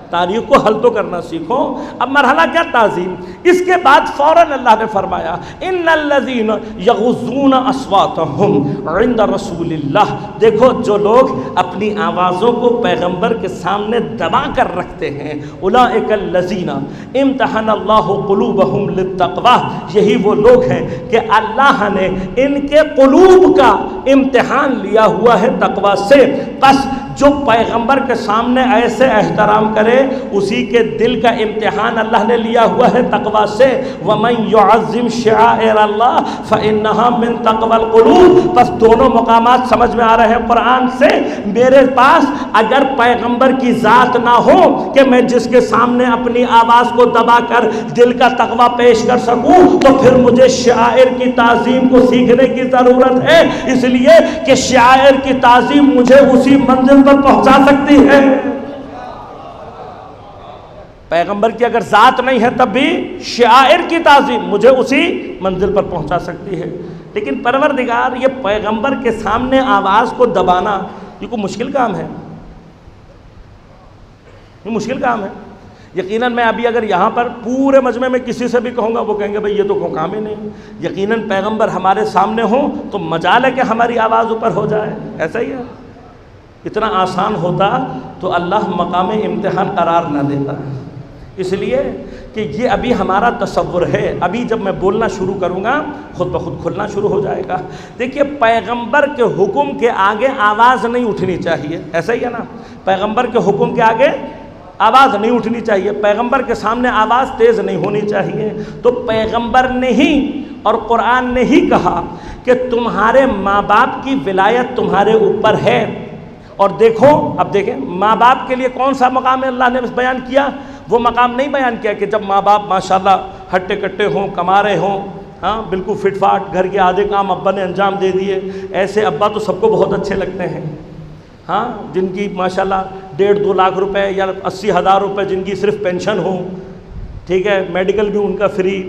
[SPEAKER 1] तारीख को हल तो करना सीखो। अब मरहला क्या? ताज़ीम। इसके बाद फौरन अल्लाह ने फरमाया इन्नल्लज़ीना यग़ुज़्ज़ूना अस्वातहुम इंद रसूलिल्लाह, देखो जो लोग अपनी आवाज़ों को पैगंबर के सामने दबा कर रखते हैं, उलाइकल्लज़ीना इम्तहनल्लाहु क़ुलूबहुम लित्तक़वा, यही वो लोग हैं कि अल्लाह ने इनके क़ुलूब का इम्तिहान लिया हुआ है तक़वा से। बस जो पैगंबर के सामने ऐसे एहतराम करे उसी के दिल का इम्तिहान अल्लाह ने लिया हुआ है तक़वा से। वमन युअज़्ज़िम शआइर अल्लाह फ़इन्नहा मिन तक़वल क़ुलूब। बस दोनों मकामात समझ में आ रहे हैं कुरान से। मेरे पास अगर पैगंबर की ज़ात ना हो कि मैं जिसके सामने अपनी आवाज़ को दबा कर दिल का तक़वा पेश कर सकूँ, तो फिर मुझे शआइर की ताज़ीम को सीखने की ज़रूरत है, इसलिए कि शआइर की ताज़ीम मुझे उसी मंजिल पर पहुंचा सकती है। पैगंबर की अगर जात नहीं है तब भी शायर की ताज़ीम मुझे उसी मंजिल पर पहुंचा सकती है। लेकिन परवरदिगार, ये पैगंबर के सामने आवाज़ को दबाना ये कोई मुश्किल काम है, ये मुश्किल काम है। यकीनन मैं अभी अगर यहाँ पर पूरे मजमे में किसी से भी कहूँगा वो कहेंगे भाई ये तो कोई काम ही नहीं। यकीनन पैगंबर हमारे सामने हो तो मजाल है कि हमारी आवाज़ ऊपर हो जाए, ऐसा ही है। इतना आसान होता तो अल्लाह मकाम इम्तिहान करार ना देता। इसलिए कि ये अभी हमारा तसव्वुर है, अभी जब मैं बोलना शुरू करूँगा खुद ब खुद खुलना शुरू हो जाएगा। देखिए, पैगंबर के हुक्म के आगे आवाज़ नहीं उठनी चाहिए, ऐसा ही है ना। पैगंबर के हुक्म के आगे आवाज़ नहीं उठनी चाहिए, पैगंबर के सामने आवाज़ तेज़ नहीं होनी चाहिए। तो पैगंबर ने ही और कुरान ने ही कहा कि तुम्हारे माँ बाप की विलायत तुम्हारे ऊपर है। और देखो, अब देखें, माँ बाप के लिए कौन सा मकाम है अल्लाह ने बयान किया? वो मकाम नहीं बयान किया कि जब माँ बाप माशाल्लाह हट्टे कट्टे हों, कमा रहे हों, हाँ बिल्कुल फिटफाट, घर के आधे काम अब्बा ने अंजाम दे दिए। ऐसे अब्बा तो सबको बहुत अच्छे लगते हैं, हाँ, जिनकी माशाल्लाह 1.5-2 लाख रुपए या 80,000 रुपये जिनकी सिर्फ पेंशन हो, ठीक है, मेडिकल भी उनका फ्री,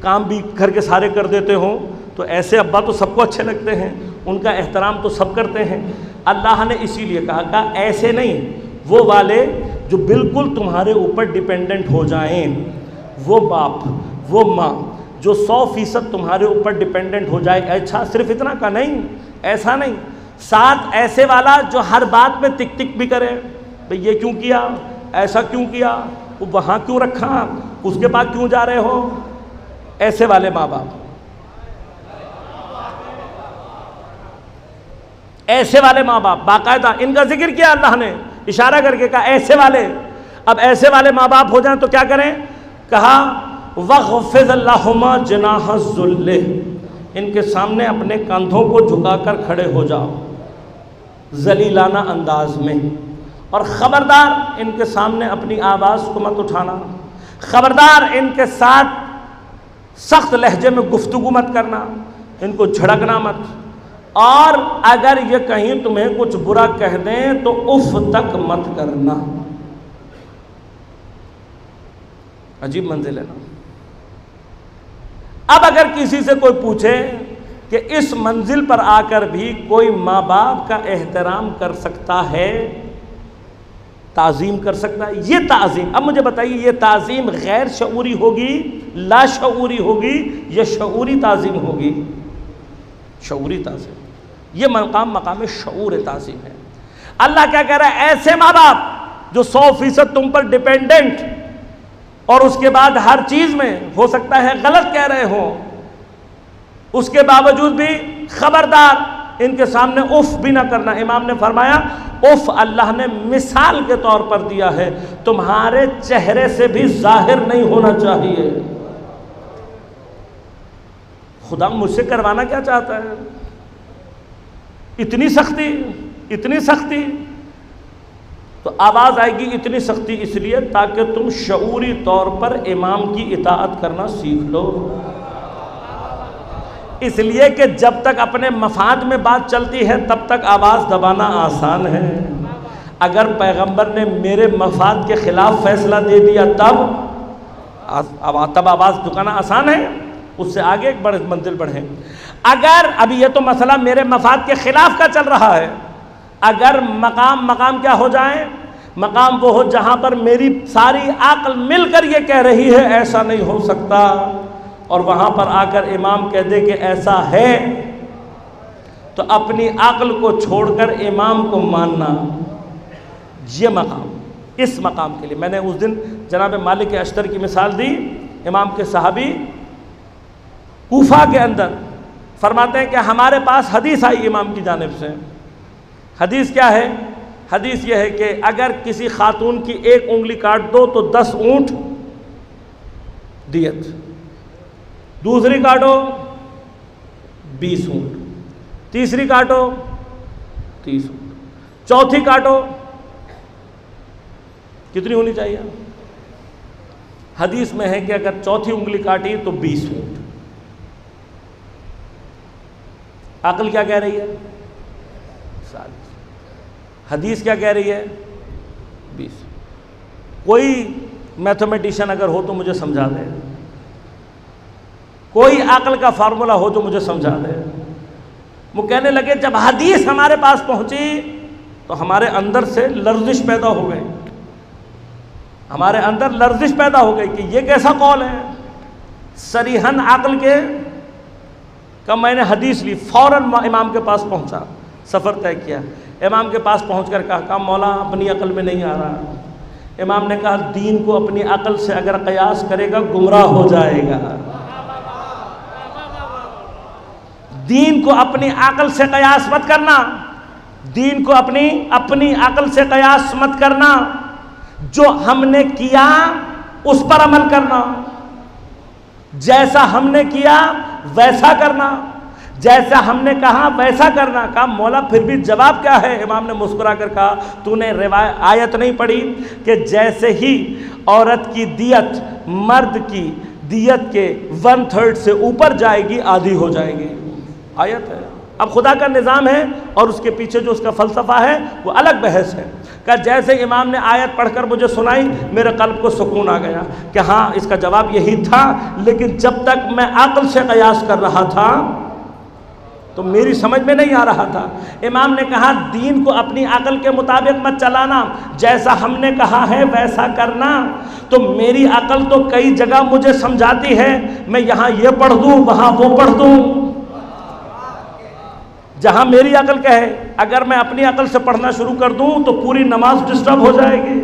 [SPEAKER 1] काम भी घर के सारे कर देते हों, तो ऐसे अब्बा तो सबको अच्छे लगते हैं, उनका एहतराम तो सब करते हैं। अल्लाह ने इसीलिए कहा ऐसे नहीं, वो वाले जो बिल्कुल तुम्हारे ऊपर डिपेंडेंट हो जाएं, वो बाप वो माँ जो 100% तुम्हारे ऊपर डिपेंडेंट हो जाए। अच्छा सिर्फ इतना का नहीं, ऐसा नहीं, साथ ऐसे वाला जो हर बात में टिक टिक भी करे, भाई ये क्यों किया, ऐसा क्यों किया, वो वहाँ क्यों रखा, उसके पास क्यों जा रहे हो, ऐसे वाले माँ बाप, ऐसे वाले माँ बाप बाकायदा इनका जिक्र किया अल्लाह ने, इशारा करके कहा ऐसे वाले। अब ऐसे वाले माँ बाप हो जाएं तो क्या करें, कहा वग़फ़िज़ लहुमा जनाह ज़ुल्ल, इनके सामने अपने कंधों को झुकाकर खड़े हो जाओ जलीलाना अंदाज में, और ख़बरदार इनके सामने अपनी आवाज़ को मत उठाना, ख़बरदार इनके साथ सख्त लहजे में गुफ्तगू मत करना, इनको झड़कना मत, और अगर ये कहीं तुम्हें कुछ बुरा कह दें तो उफ तक मत करना। अजीब मंजिल है ना। अब अगर किसी से कोई पूछे कि इस मंजिल पर आकर भी कोई माँ बाप का एहतराम कर सकता है, ताज़ीम कर सकता है, ये ताज़ीम, अब मुझे बताइए ये ताज़ीम गैर शऊरी होगी, लाशऊरी होगी, या शऊरी ताज़ीम होगी? शऊरी ताज़ीम, ये मकाम शऊर ताज़ीम है। अल्लाह क्या कह रहा है, ऐसे माँ बाप जो 100% तुम पर डिपेंडेंट, और उसके बाद हर चीज़ में हो सकता है गलत कह रहे हो, उसके बावजूद भी खबरदार इनके सामने उफ भी ना करना। इमाम ने फरमाया उफ अल्लाह ने मिसाल के तौर पर दिया है, तुम्हारे चेहरे से भी जाहिर नहीं होना चाहिए। खुदा मुझसे करवाना क्या चाहता है, इतनी सख्ती, इतनी सख्ती। तो आवाज़ आएगी इतनी सख्ती इसलिए ताकि तुम शऊरी तौर पर इमाम की इताअत करना सीख लो, इसलिए कि जब तक अपने मफाद में बात चलती है तब तक आवाज़ दबाना आसान है। अगर पैगंबर ने मेरे मफाद के ख़िलाफ़ फ़ैसला दे दिया तब आवाज़ दुकाना आसान है, उससे आगे एक बड़े मंजिल बढ़े। अगर अभी ये तो मसला मेरे मफाद के ख़िलाफ़ का चल रहा है, अगर मकाम क्या हो जाए, मकाम वो हो जहाँ पर मेरी सारी आक़ल मिलकर ये कह रही है ऐसा नहीं हो सकता, और वहाँ पर आकर इमाम कह दे कि ऐसा है, तो अपनी आक़ल को छोड़कर इमाम को मानना, ये मकाम, इस मकाम के लिए मैंने उस दिन जनाब मालिक अश्तर की मिसाल दी। इमाम के सहाबी कूफा के अंदर फरमाते हैं कि हमारे पास हदीस आई इमाम की जानिब से। हदीस क्या है? हदीस यह है कि अगर किसी खातून की एक उंगली काट दो तो 10 ऊँट दियत, दूसरी काटो 20 ऊँट, तीसरी काटो 30 ऊँट, चौथी काटो, कितनी होनी चाहिए? हदीस में है कि अगर चौथी उंगली काटी तो 20 ऊँट। अक्ल क्या कह रही है? 40। हदीस क्या कह रही है? 20। कोई मैथमेटिशियन अगर हो तो मुझे समझा दे, कोई अक्ल का फार्मूला हो तो मुझे समझा दे। वो कहने लगे जब हदीस हमारे पास पहुंची तो हमारे अंदर से लर्जिश पैदा हो गई, हमारे अंदर लर्जिश पैदा हो गई कि ये कैसा कौल है। सरीहन अक्ल के का मैंने हदीस ली, फ़ौरन इमाम के पास पहुंचा, सफ़र तय किया, इमाम के पास पहुंचकर कहा मौला अपनी अक्ल में नहीं आ रहा। इमाम ने कहा दीन को अपनी अक्ल से अगर कयास करेगा गुमराह हो जाएगा, दीन को अपनी अक्ल से कयास मत करना, दीन को अपनी अक्ल से कयास मत करना। जो हमने किया उस पर अमल करना, जैसा हमने किया वैसा करना, जैसा हमने कहा वैसा करना। कहा मौला फिर भी जवाब क्या है? इमाम ने मुस्कुरा कर कहा तूने आयत नहीं पढ़ी कि जैसे ही औरत की दियत मर्द की दियत के 1/3 से ऊपर जाएगी आधी हो जाएगी। आयत है। अब खुदा का निज़ाम है और उसके पीछे जो उसका फ़लसफ़ा है वो अलग बहस है। कि जैसे इमाम ने आयत पढ़कर मुझे सुनाई मेरे कल्ब को सुकून आ गया कि हाँ इसका जवाब यही था, लेकिन जब तक मैं अक्ल से कयास कर रहा था तो मेरी समझ में नहीं आ रहा था। इमाम ने कहा दीन को अपनी अक्ल के मुताबिक मत चलाना, जैसा हमने कहा है वैसा करना। तो मेरी अक्ल तो कई जगह मुझे समझाती है, मैं यहाँ ये पढ़ दूँ वहाँ वो पढ़ दूँ, जहाँ मेरी अक्ल कहे। अगर मैं अपनी अक्ल से पढ़ना शुरू कर दूँ तो पूरी नमाज डिस्टर्ब हो जाएगी,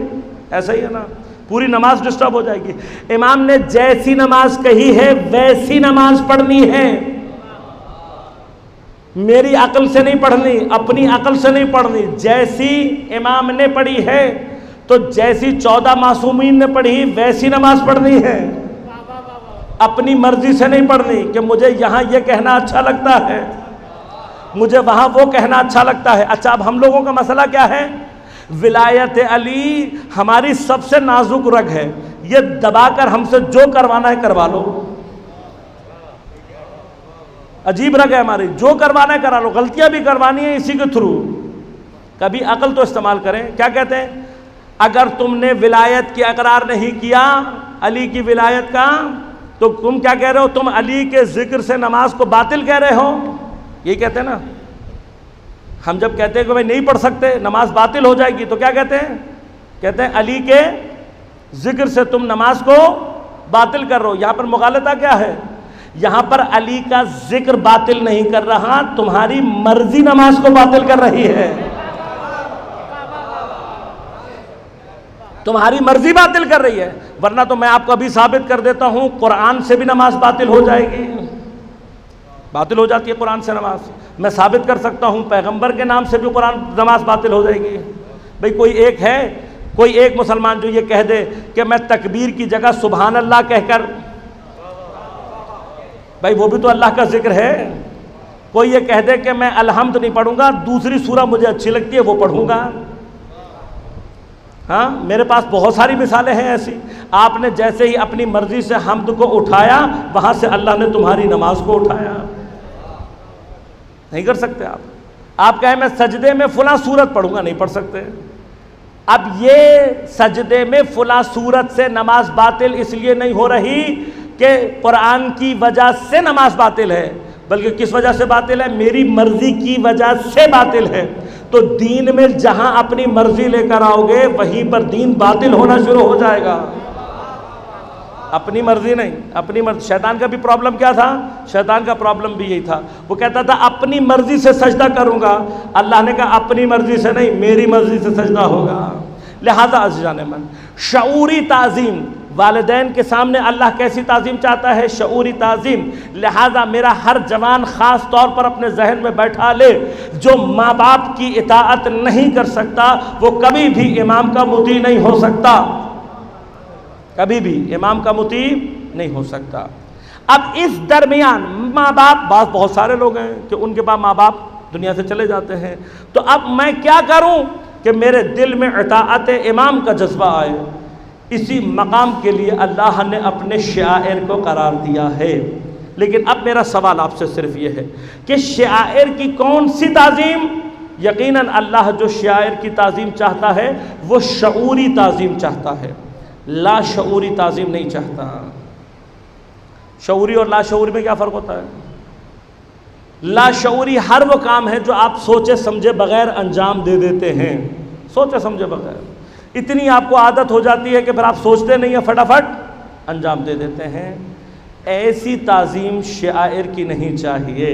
[SPEAKER 1] ऐसा ही है ना, पूरी नमाज डिस्टर्ब हो जाएगी। इमाम ने जैसी नमाज कही है वैसी नमाज पढ़नी है, मेरी अक्ल से नहीं पढ़नी, अपनी अक्ल से नहीं पढ़नी। जैसी इमाम ने पढ़ी है तो जैसी 14 मासूमीन ने पढ़ी वैसी नमाज पढ़नी है, अपनी मर्जी से नहीं पढ़नी कि मुझे यहाँ ये कहना अच्छा लगता है, मुझे वहाँ वो कहना अच्छा लगता है। अच्छा, अब हम लोगों का मसला क्या है? विलायत अली हमारी सबसे नाजुक रग है, ये दबाकर हमसे जो करवाना है करवा लो। अजीब रग है हमारी, जो करवाना है करा लो, गलतियां भी करवानी है इसी के थ्रू। कभी अकल तो इस्तेमाल करें। क्या कहते हैं? अगर तुमने विलायत की इकरार नहीं किया अली की विलायत का, तो तुम क्या कह रहे हो? तुम अली के जिक्र से नमाज को बातिल कह रहे हो। यही कहते हैं ना। हम जब कहते हैं कि भाई नहीं पढ़ सकते, नमाज बातिल हो जाएगी, तो क्या कहते हैं? कहते हैं अली के जिक्र से तुम नमाज को बातिल कर रहे हो। यहां पर मुगालता क्या है? यहां पर अली का जिक्र बातिल नहीं कर रहा, तुम्हारी मर्जी नमाज को बातिल कर रही है, तुम्हारी मर्जी बातिल कर रही है। वरना तो मैं आपको अभी साबित कर देता हूं, कुरान से भी नमाज बातिल हो जाएगी, बातिल हो जाती है कुरान से नमाज। मैं साबित कर सकता हूं पैगंबर के नाम से भी कुरान नमाज बातिल हो जाएगी। भाई कोई एक मुसलमान जो ये कह दे कि मैं तकबीर की जगह सुभान अल्लाह कहकर, भाई वो भी तो अल्लाह का जिक्र है। कोई ये कह दे कि मैं अलहम्द नहीं पढ़ूंगा, दूसरी सूरह मुझे अच्छी लगती है वो पढ़ूंगा। हाँ, मेरे पास बहुत सारी मिसालें हैं ऐसी। आपने जैसे ही अपनी मर्जी से हम्द को उठाया, वहां से अल्लाह ने तुम्हारी नमाज को उठाया। नहीं कर सकते आप कहें मैं सजदे में फुला सूरत पढ़ूंगा, नहीं पढ़ सकते। अब ये सजदे में फुला सूरत से नमाज बातिल इसलिए नहीं हो रही कि कुरान की वजह से नमाज बातिल है, बल्कि किस वजह से बातिल है? मेरी मर्जी की वजह से बातिल है। तो दीन में जहां अपनी मर्जी लेकर आओगे वहीं पर दीन बातिल होना शुरू हो जाएगा। अपनी मर्जी नहीं, अपनी मर्जी। शैतान का भी प्रॉब्लम क्या था? शैतान का प्रॉब्लम भी यही था, वो कहता था अपनी मर्जी से सजदा करूंगा। अल्लाह ने कहा अपनी मर्जी से नहीं, मेरी मर्जी से सजदा होगा। लिहाजा अज़ीज़ान मन, शऊरी ताज़ीम, वालिदैन के सामने अल्लाह कैसी ताज़ीम चाहता है? शऊरी ताज़ीम। लिहाजा मेरा हर जवान ख़ास तौर पर अपने जहन में बैठा ले, जो माँ बाप की इताअत नहीं कर सकता वो कभी भी इमाम का मुती नहीं हो सकता, कभी भी इमाम का मुती नहीं हो सकता। अब इस दरमियान माँ बाप, बहुत सारे लोग हैं कि उनके पास माँ बाप दुनिया से चले जाते हैं, तो अब मैं क्या करूं कि मेरे दिल में इताअत इमाम का जज्बा आए? इसी मकाम के लिए अल्लाह ने अपने शायर को करार दिया है। लेकिन अब मेरा सवाल आपसे सिर्फ ये है कि शायर की कौन सी ताज़ीम? यकीनन अल्लाह जो शायर की ताज़ीम चाहता है वो शऊरी ताज़ीम चाहता है, लाशऊरी ताज़ीम नहीं चाहता। शऊरी और लाशऊरी में क्या फ़र्क होता है? लाशऊरी हर वो काम है जो आप सोचे समझे बगैर अंजाम दे देते हैं, सोचे समझे बगैर। इतनी आपको आदत हो जाती है कि फिर आप सोचते नहीं हैं, फटाफट अंजाम दे देते हैं। ऐसी ताज़ीम शायर की नहीं चाहिए,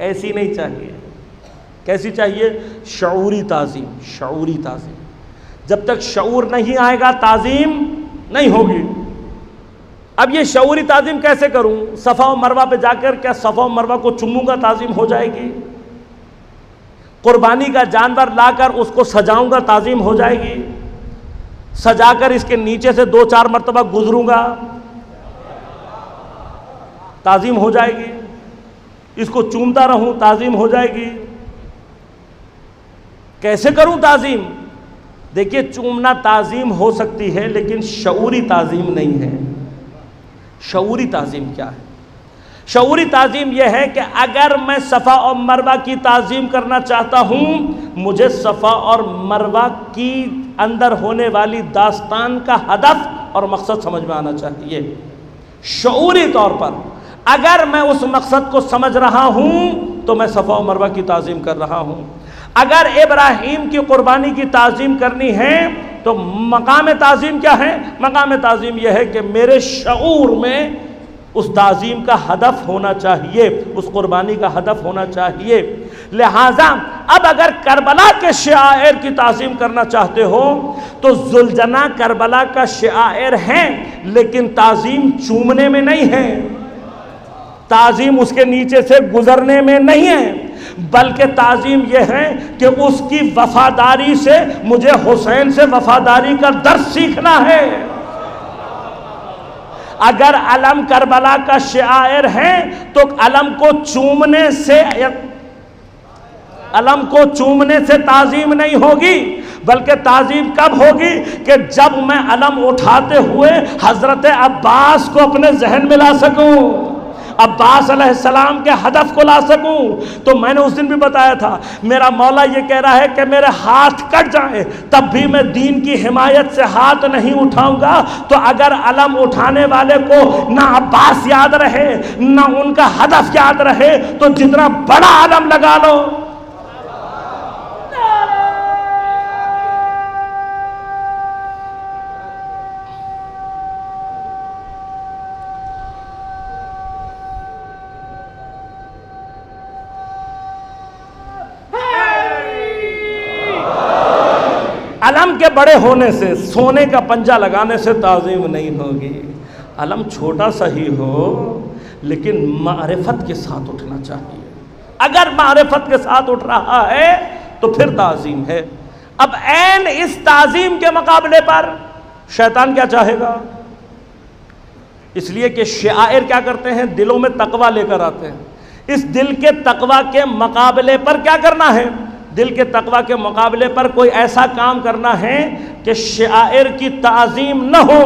[SPEAKER 1] ऐसी नहीं चाहिए। कैसी चाहिए? शऊरी ताज़ीम, शऊरी ताज़ीम। जब तक शऊर नहीं आएगा ताज़ीम नहीं होगी। अब ये शऊरी ताज़ीम कैसे करूं? सफ़ा और मरवा पे जाकर क्या सफ़ा और मरवा को चूमूंगा ताज़ीम हो जाएगी? कुर्बानी का जानवर लाकर उसको सजाऊंगा ताज़ीम हो जाएगी? सजाकर इसके नीचे से 2-4 मरतबा गुजरूंगा ताज़ीम हो जाएगी? इसको चूमता रहूं ताज़ीम हो जाएगी? कैसे करूं ताज़ीम? देखिए, चूमना ताज़ीम हो सकती है लेकिन शऊरी ताज़ीम नहीं है। शऊरी ताज़ीम क्या है? शऊरी ताज़ीम यह है कि अगर मैं सफ़ा और मरवा की ताज़ीम करना चाहता हूँ, मुझे सफ़ा और मरवा की अंदर होने वाली दास्तान का हदफ और मकसद समझ में आना चाहिए। शऊरी तौर पर अगर मैं उस मकसद को समझ रहा हूँ तो मैं सफ़ा और मरवा की ताज़ीम कर रहा हूँ। अगर इब्राहीम की कुर्बानी की ताज़ीम करनी है तो मकाम ताज़ीम क्या है? मकाम ताज़ीम यह है कि मेरे शऊर में उस ताज़ीम का हदफ होना चाहिए, उस कुर्बानी का हदफ होना चाहिए। लिहाजा अब अगर करबला के शायर की ताज़ीम करना चाहते हो तो जुलजना करबला का शायर है, लेकिन ताज़ीम चूमने में नहीं है, ताज़ीम उसके नीचे से गुजरने में नहीं है, बल्कि ताज़ीम यह है कि उसकी वफादारी से मुझे हुसैन से वफादारी का दर्स सीखना है। अगर अलम करबला का शायर है तो अलम को चूमने से ताज़ीम नहीं होगी, बल्कि ताज़ीम कब होगी कि जब मैं अलम उठाते हुए हज़रत अब्बास को अपने जहन में ला सकूं, अब्बास अलैहिस्सलाम के हदफ को ला सकूं। तो मैंने उस दिन भी बताया था, मेरा मौला ये कह रहा है कि मेरे हाथ कट जाएं तब भी मैं दीन की हिमायत से हाथ नहीं उठाऊंगा। तो अगर अलम उठाने वाले को ना अब्बास याद रहे ना उनका हदफ याद रहे तो जितना बड़ा अलम लगा लो। अलम के बड़े होने से, सोने का पंजा लगाने से ताज़ीम नहीं होगी। अलम छोटा सा ही हो लेकिन मारिफत के साथ उठना चाहिए। अगर मारिफत के साथ उठ रहा है तो फिर ताज़ीम है। अब ऐन इस ताज़ीम के मुकाबले पर शैतान क्या चाहेगा? इसलिए कि शायर क्या करते हैं, दिलों में तकवा लेकर आते हैं। इस दिल के तकवा के मुकाबले पर क्या करना है? दिल के तकवा के मुकाबले पर कोई ऐसा काम करना है कि शायर की ताज़ीम न हो।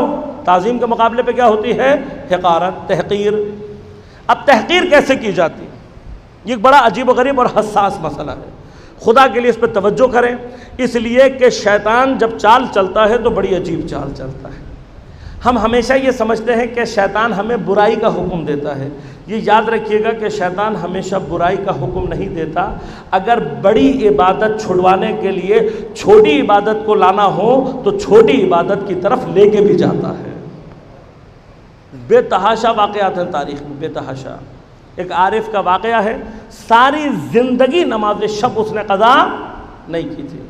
[SPEAKER 1] ताज़ीम के मुकाबले पे क्या होती है? हिकारत, तहकीर। अब तहकीर कैसे की जाती है? ये एक बड़ा अजीब व गरीब और हसास मसला है। खुदा के लिए इस पर तवज्जो करें, इसलिए कि शैतान जब चाल चलता है तो बड़ी अजीब चाल चलता है। हम हमेशा ये समझते हैं कि शैतान हमें बुराई का हुक्म देता है। ये याद रखिएगा कि शैतान हमेशा बुराई का हुक्म नहीं देता। अगर बड़ी इबादत छुड़वाने के लिए छोटी इबादत को लाना हो तो छोटी इबादत की तरफ लेके भी जाता है। बेतहाशा वाक़यात हैं तारीख़ में, बेतहाशा। एक आरिफ का वाक़या है, सारी ज़िंदगी नमाज शब उसने क़ज़ा नहीं की थी।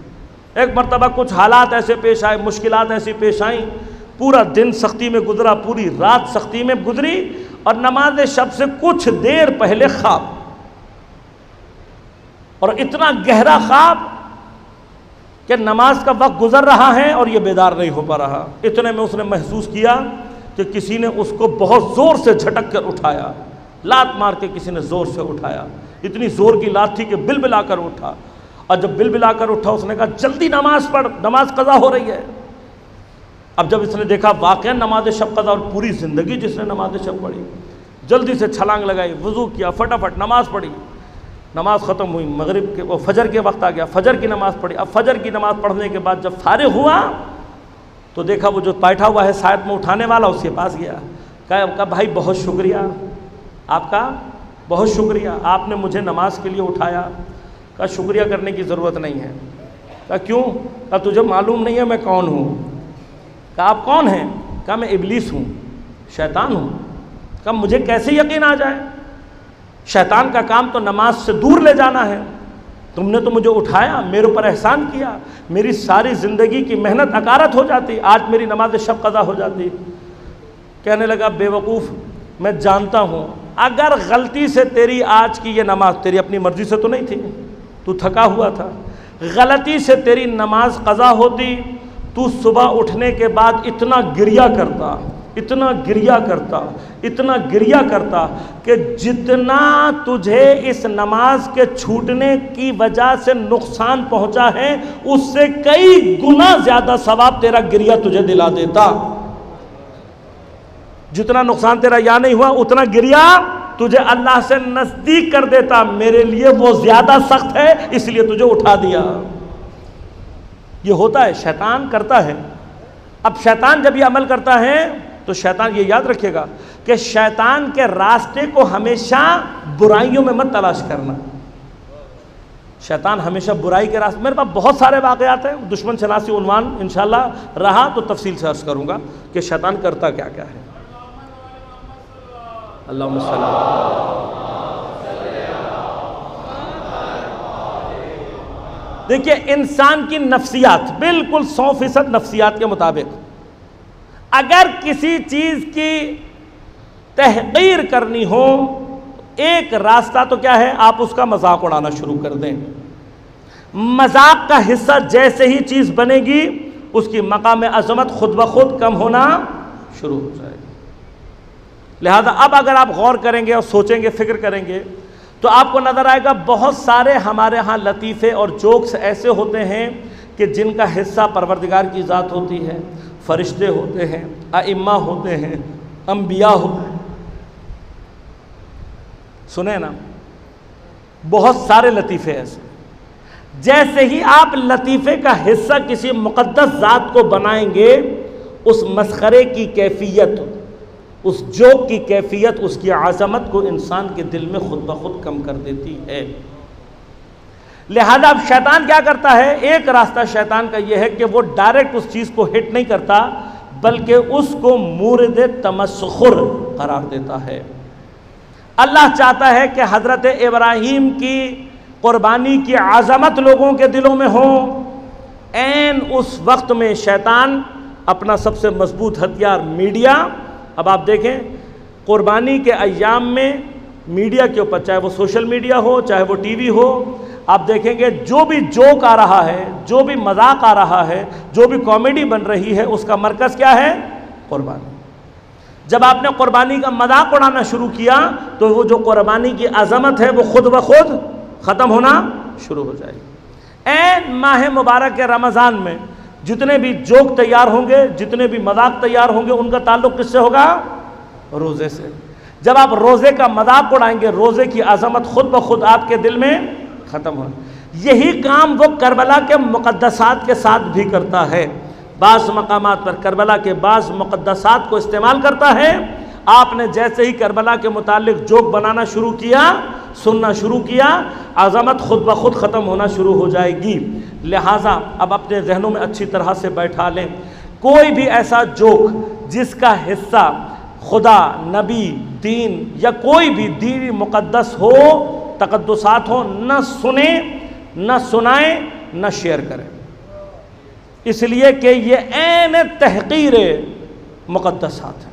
[SPEAKER 1] एक मरतबा कुछ हालात ऐसे पेश आए, मुश्किलात ऐसी पेश आईं, पूरा दिन सख्ती में गुजरा, पूरी रात सख्ती में गुजरी, और नमाज शब से कुछ देर पहले ख्वाब, और इतना गहरा ख्वाब कि नमाज का वक्त गुजर रहा है और ये बेदार नहीं हो पा रहा। इतने में उसने महसूस किया कि किसी ने उसको बहुत ज़ोर से झटक कर उठाया, लात मार के किसी ने ज़ोर से उठाया। इतनी ज़ोर की लात थी कि बिलबिला कर उठा, और जब बिलबिला कर उठा उसने कहा जल्दी नमाज पढ़, नमाज कज़ा हो रही है। अब जब इसने देखा वाक़या नमाज शब कज़ा, और पूरी ज़िंदगी जिसने नमाज शब पढ़ी, जल्दी से छलांग लगाई, वज़ू किया, फटाफट नमाज पढ़ी। नमाज ख़त्म हुई, मगरिब के वो फजर के वक्त आ गया, फजर की नमाज़ पढ़ी। अब फजर की नमाज़ पढ़ने के बाद जब फारिग हुआ तो देखा वो जो बैठा हुआ है साथ में उठाने वाला, उसके पास गया, कहा भाई बहुत शुक्रिया आपका, बहुत शुक्रिया, आपने मुझे नमाज के लिए उठाया। कहा शुक्रिया करने की ज़रूरत नहीं है। कहा क्यों? कहा तुझे मालूम नहीं है मैं कौन हूँ। कहा आप कौन हैं? कहा मैं इब्लीस हूँ, शैतान हूँ। कहा मुझे कैसे यकीन आ जाए? शैतान का काम तो नमाज से दूर ले जाना है। तुमने तो मुझे उठाया, मेरे ऊपर एहसान किया, मेरी सारी ज़िंदगी की मेहनत अकारत हो जाती, आज मेरी नमाज शब कज़ा हो जाती। कहने लगा बेवकूफ़, मैं जानता हूँ अगर गलती से तेरी आज की ये नमाज, तेरी अपनी मर्ज़ी से तो नहीं थी, तू थका हुआ था, गलती से तेरी नमाज कज़ा होती, तू सुबह उठने के बाद इतना गिरिया करता, इतना गिरिया करता, इतना गिरिया करता कि जितना तुझे इस नमाज के छूटने की वजह से नुकसान पहुंचा है उससे कई गुना ज़्यादा सवाब तेरा गिरिया तुझे दिला देता। जितना नुकसान तेरा यहाँ नहीं हुआ उतना गिरिया तुझे अल्लाह से नजदीक कर देता, मेरे लिए वो ज्यादा सख्त है इसलिए तुझे उठा दिया। ये होता है, शैतान करता है। अब शैतान जब ये अमल करता है तो शैतान, ये याद रखिएगा कि शैतान के रास्ते को हमेशा बुराइयों में मत तलाश करना। शैतान हमेशा बुराई के रास्ते, मेरे पास बहुत सारे वाक़यात हैं, दुश्मन शनासी उन्वान इंशाल्लाह रहा तो तफसील से अर्ज करूंगा कि शैतान करता क्या क्या है। अल्लाहुम्मा सल्ली। देखिए, इंसान की नफ्सियात बिल्कुल 100% नफ्सियात के मुताबिक, अगर किसी चीज की तहकीर करनी हो, एक रास्ता तो क्या है, आप उसका मजाक उड़ाना शुरू कर दें। मजाक का हिस्सा जैसे ही चीज बनेगी, उसकी मकाम अजमत खुद ब खुद कम होना शुरू हो जाएगी। लिहाजा अब अगर आप गौर करेंगे और सोचेंगे, फिक्र करेंगे, तो आपको नजर आएगा बहुत सारे हमारे यहाँ लतीफ़े और जोक्स ऐसे होते हैं कि जिनका हिस्सा परवरदिगार की ज़ात होती है, फरिश्ते होते हैं, आइम्मा होते हैं, अंबिया होते हैं। सुने ना, बहुत सारे लतीफ़े ऐसे। जैसे ही आप लतीफ़े का हिस्सा किसी मुक़द्दस ज़ात को बनाएंगे, उस मस्खरे की कैफियत, उस जोक की कैफियत, उसकी आज़मत को इंसान के दिल में खुद ब खुद कम कर देती है। लिहाजा अब शैतान क्या करता है, एक रास्ता शैतान का यह है कि वो डायरेक्ट उस चीज़ को हिट नहीं करता, बल्कि उसको मूरद तमस्खुर करार देता है। अल्लाह चाहता है कि हज़रत इब्राहीम की कुर्बानी की आज़मत लोगों के दिलों में हो। ऐन उस वक्त में शैतान अपना सबसे मजबूत हथियार मीडिया, अब आप देखें कुर्बानी के अय्याम में मीडिया के ऊपर, चाहे वो सोशल मीडिया हो, चाहे वो टीवी हो, आप देखेंगे जो भी जोक आ रहा है, जो भी मजाक आ रहा है, जो भी कॉमेडी बन रही है, उसका मरकज़ क्या है, कुर्बानी। जब आपने कुर्बानी का मजाक उड़ाना शुरू किया तो वो जो कुर्बानी की अज़मत है वो खुद ब खुद ख़त्म होना शुरू हो जाएगी। ऐन माह मुबारक के रमज़ान में जितने भी जोक तैयार होंगे, जितने भी मजाक तैयार होंगे, उनका ताल्लुक़ किससे होगा, रोज़े से। जब आप रोज़े का मजाक उड़ाएंगे, रोज़े की अज़मत खुद ब खुद आपके दिल में ख़त्म होना। यही काम वो करबला के मुक़द्दसात के साथ भी करता है। बाज़ मकामात पर करबला के बाज़ मुक़द्दसात को इस्तेमाल करता है। आपने जैसे ही करबला के मुतालिक जोक बनाना शुरू किया, सुनना शुरू किया, अज़मत खुद ब खुद ख़त्म होना शुरू हो जाएगी। लिहाजा अब अपने जहनों में अच्छी तरह से बैठा लें, कोई भी ऐसा जोक जिसका हिस्सा खुदा, नबी, दीन या कोई भी दीनी मुक़द्दस हो, तक़द्दुसात हो, न सुने, न सुनाए, न शेयर करें, इसलिए कि ये ऐन तहक़ीर मुक़द्दसात है।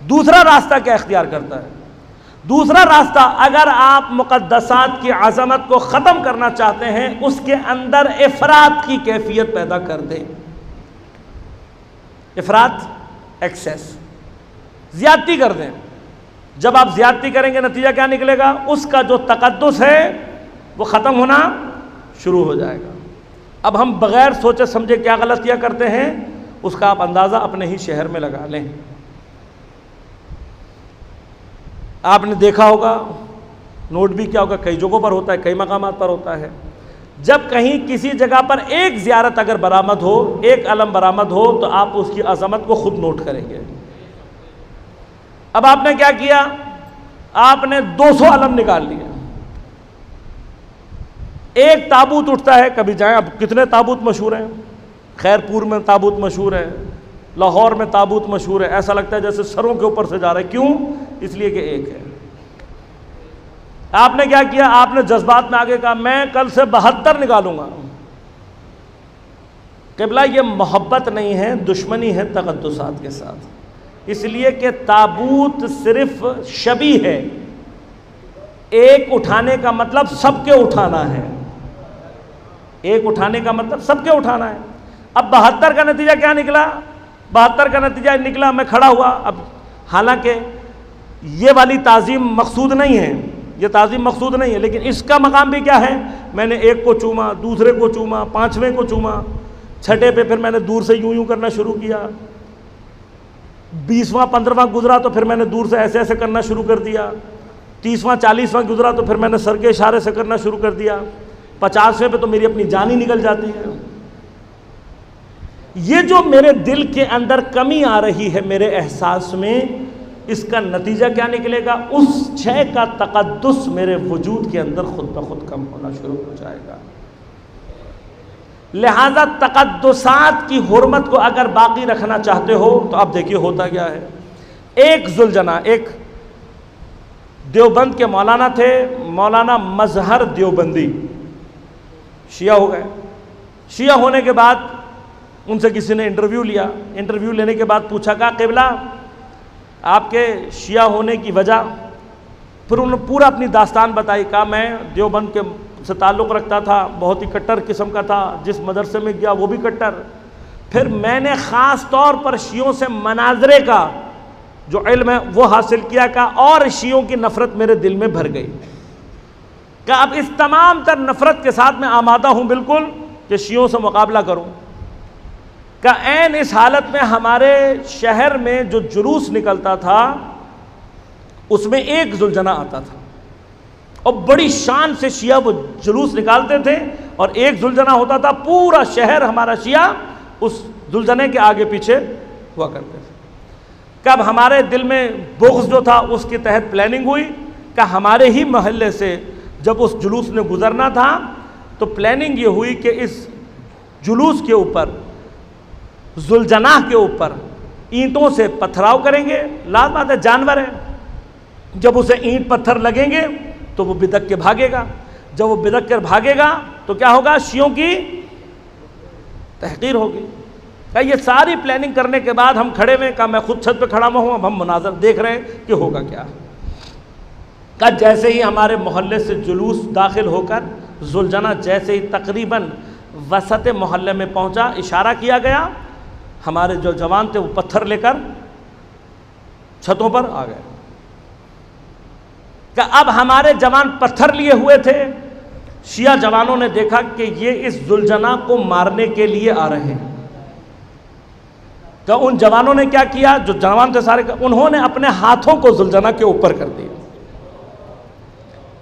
[SPEAKER 1] दूसरा रास्ता क्या इख्तियार करता है, दूसरा रास्ता, अगर आप मुक़द्दसात की अज़मत को ख़त्म करना चाहते हैं, उसके अंदर इफ़रात की कैफियत पैदा कर दें। इफ़रात, एक्सेस, ज़्यादती कर दें। जब आप ज़्यादती करेंगे, नतीजा क्या निकलेगा, उसका जो तक़द्दुस है वो ख़त्म होना शुरू हो जाएगा। अब हम बग़ैर सोचे समझे क्या गलतियाँ करते हैं, उसका आप अंदाज़ा अपने ही शहर में लगा लें। आपने देखा होगा, नोट भी क्या होगा, कई जगहों पर होता है, कई मकामात पर होता है, जब कहीं किसी जगह पर एक ज़ियारत अगर बरामद हो, एक अलम बरामद हो, तो आप उसकी अज़मत को खुद नोट करेंगे। अब आपने क्या किया, आपने 200 अलम निकाल लिए। एक ताबूत उठता है, कभी जाएं, अब कितने ताबूत मशहूर हैं, खैरपुर में ताबूत मशहूर है, लाहौर में ताबूत मशहूर है, ऐसा लगता है जैसे सरों के ऊपर से जा रहा है। क्यों? इसलिए कि एक है। आपने क्या किया, आपने जज्बात में आगे कहा मैं कल से 72 निकालूंगा। क़िबला, ये मोहब्बत नहीं है, दुश्मनी है तक़द्दुसात के साथ, इसलिए कि ताबूत सिर्फ शबी है। एक उठाने का मतलब सबके उठाना है, एक उठाने का मतलब सबके उठाना है। अब 72 का नतीजा क्या निकला, 72 का नतीजा निकला मैं खड़ा हुआ। अब हालांकि ये वाली ताज़ीम मकसूद नहीं है, ये ताज़ीम मकसूद नहीं है, लेकिन इसका मकाम भी क्या है, मैंने एक को चूमा, दूसरे को चूमा, पांचवें को चूमा, छठे पे फिर मैंने दूर से यूं यूं करना शुरू किया। 20वां 15वां गुजरा तो फिर मैंने दूर से ऐसे ऐसे करना शुरू कर दिया। 30वां 40वां गुजरा तो फिर मैंने सर के इशारे से करना शुरू कर दिया। 50वें पे तो मेरी अपनी जान ही निकल जाती है। ये जो मेरे दिल के अंदर कमी आ रही है मेरे एहसास में, इसका नतीजा क्या निकलेगा? उस शय का तकद्दुस मेरे वजूद के अंदर खुद ब खुद कम होना शुरू हो जाएगा। लिहाजा तकद्दुसात की हुर्मत को अगर बाकी रखना चाहते हो तो आप देखिए होता क्या है। एक जुलजना, एक देवबंद के मौलाना थे, मौलाना मजहर देवबंदी, शिया हो गए। शिया होने के बाद उनसे किसी ने इंटरव्यू लिया। इंटरव्यू लेने के बाद पूछा, कहा क़िबला आपके शिया होने की वजह? फिर उन्होंने पूरा अपनी दास्तान बताई। कहा मैं देवबंद के से ताल्लुक़ रखता था, बहुत ही कट्टर किस्म का था, जिस मदरसे में गया वो भी कट्टर। फिर मैंने ख़ास तौर पर शियों से मनाजरे का जो इल्म है वो हासिल किया का, और शियों की नफ़रत मेरे दिल में भर गई। कि अब इस तमाम तर नफ़रत के साथ मैं आमादा हूँ बिल्कुल कि शियों से मुकाबला करूँ। का ऐन इस हालत में हमारे शहर में जो जुलूस निकलता था उसमें एक जुलजना आता था और बड़ी शान से शिया वो जुलूस निकालते थे, और एक जुलजना होता था, पूरा शहर हमारा शिया उस जुलजने के आगे पीछे हुआ करते थे। कब हमारे दिल में बुग़्ज़ जो था उसके तहत प्लानिंग हुई कि हमारे ही महल्ले से जब उस जुलूस ने गुज़रना था तो प्लानिंग ये हुई कि इस जुलूस के ऊपर, जुलजना के ऊपर ईंटों से पथराव करेंगे। लाज़ बात है, जानवर है, जब उसे ईंट पत्थर लगेंगे तो वो बिदक के भागेगा। जब वो बिदक कर भागेगा तो क्या होगा? शियों की तहकीर होगी। क्या ये सारी प्लानिंग करने के बाद हम खड़े हुए, कहा मैं खुद छत पे खड़ा हुआ हूँ, अब हम मुनाज़र देख रहे हैं कि होगा क्या। कहा जैसे ही हमारे मोहल्ले से जुलूस दाखिल होकर जुलजना जैसे ही तकरीबन वसत मोहल्ले में पहुँचा, इशारा किया गया, हमारे जो जवान थे वो पत्थर लेकर छतों पर आ गए। कि अब हमारे जवान पत्थर लिए हुए थे। शिया जवानों ने देखा कि ये इस जुलजना को मारने के लिए आ रहे हैं। तो उन जवानों ने क्या किया, जो जवान थे सारे, उन्होंने अपने हाथों को जुलजना के ऊपर कर दिया।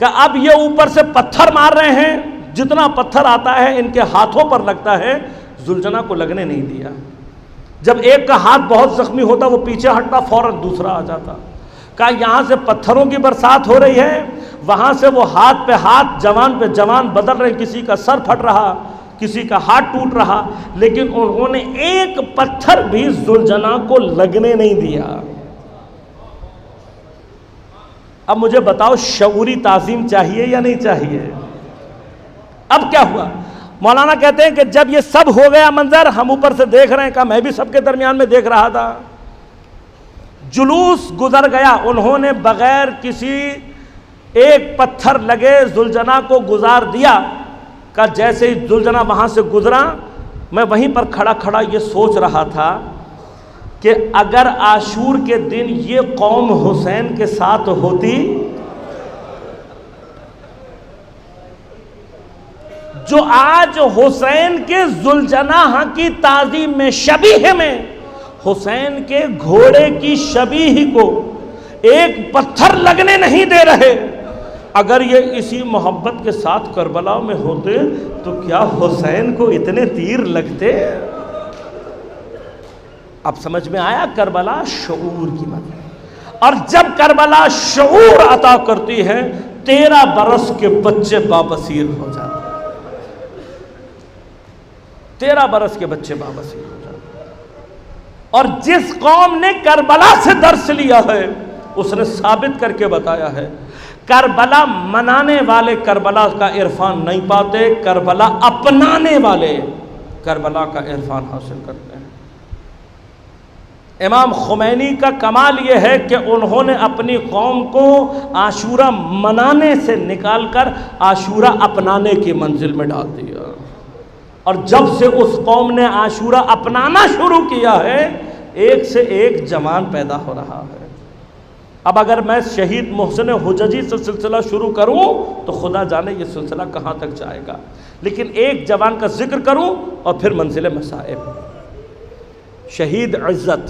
[SPEAKER 1] कि अब ये ऊपर से पत्थर मार रहे हैं, जितना पत्थर आता है इनके हाथों पर लगता है, जुलजना को लगने नहीं दिया। जब एक का हाथ बहुत जख्मी होता वो पीछे हटता, फौरन दूसरा आ जाता। कहा यहाँ से पत्थरों की बरसात हो रही है, वहाँ से वो हाथ पे हाथ, जवान पे जवान बदल रहे, किसी का सर फट रहा, किसी का हाथ टूट रहा, लेकिन उन्होंने एक पत्थर भी जुलजना को लगने नहीं दिया। अब मुझे बताओ, शऊरी ताज़ीम चाहिए या नहीं चाहिए? अब क्या हुआ? मौलाना कहते हैं कि जब ये सब हो गया मंजर, हम ऊपर से देख रहे हैं। कहा मैं भी सबके दरमियान में देख रहा था। जुलूस गुजर गया, उन्होंने बगैर किसी एक पत्थर लगे जुलजना को गुजार दिया। का जैसे ही जुलजना वहाँ से गुजरा, मैं वहीं पर खड़ा खड़ा ये सोच रहा था कि अगर आशूर के दिन ये कौम हुसैन के साथ होती, जो आज हुसैन के जुलजना की ताज़ीम में, शबीह में, हुसैन के घोड़े की शबीह को एक पत्थर लगने नहीं दे रहे, अगर ये इसी मोहब्बत के साथ करबला में होते तो क्या हुसैन को इतने तीर लगते? अब समझ में आया करबला शऊर की बात। और जब करबला शऊर अता करती है, 13 बरस के बच्चे बाबसीर हो जाते, 13 बरस के बच्चे बाबसीर हो जाते। और जिस कौम ने करबला से दर्स लिया है उसने साबित करके बताया है, करबला मनाने वाले करबला का इरफान नहीं पाते, करबला अपनाने वाले करबला का इरफान हासिल करते हैं। इमाम खुमैनी का कमाल ये है कि उन्होंने अपनी कौम को आशूरा मनाने से निकालकर आशूरा अपनाने की मंजिल में डाल दिया। और जब से उस कौम ने आशूरा अपनाना शुरू किया है, एक से एक जवान पैदा हो रहा है। अब अगर मैं शहीद मोहसिन हुजजी से सिलसिला शुरू करूं तो खुदा जाने ये सिलसिला कहां तक जाएगा, लेकिन एक जवान का जिक्र करूं और फिर मंजिल मसाइब। शहीद इज़्ज़त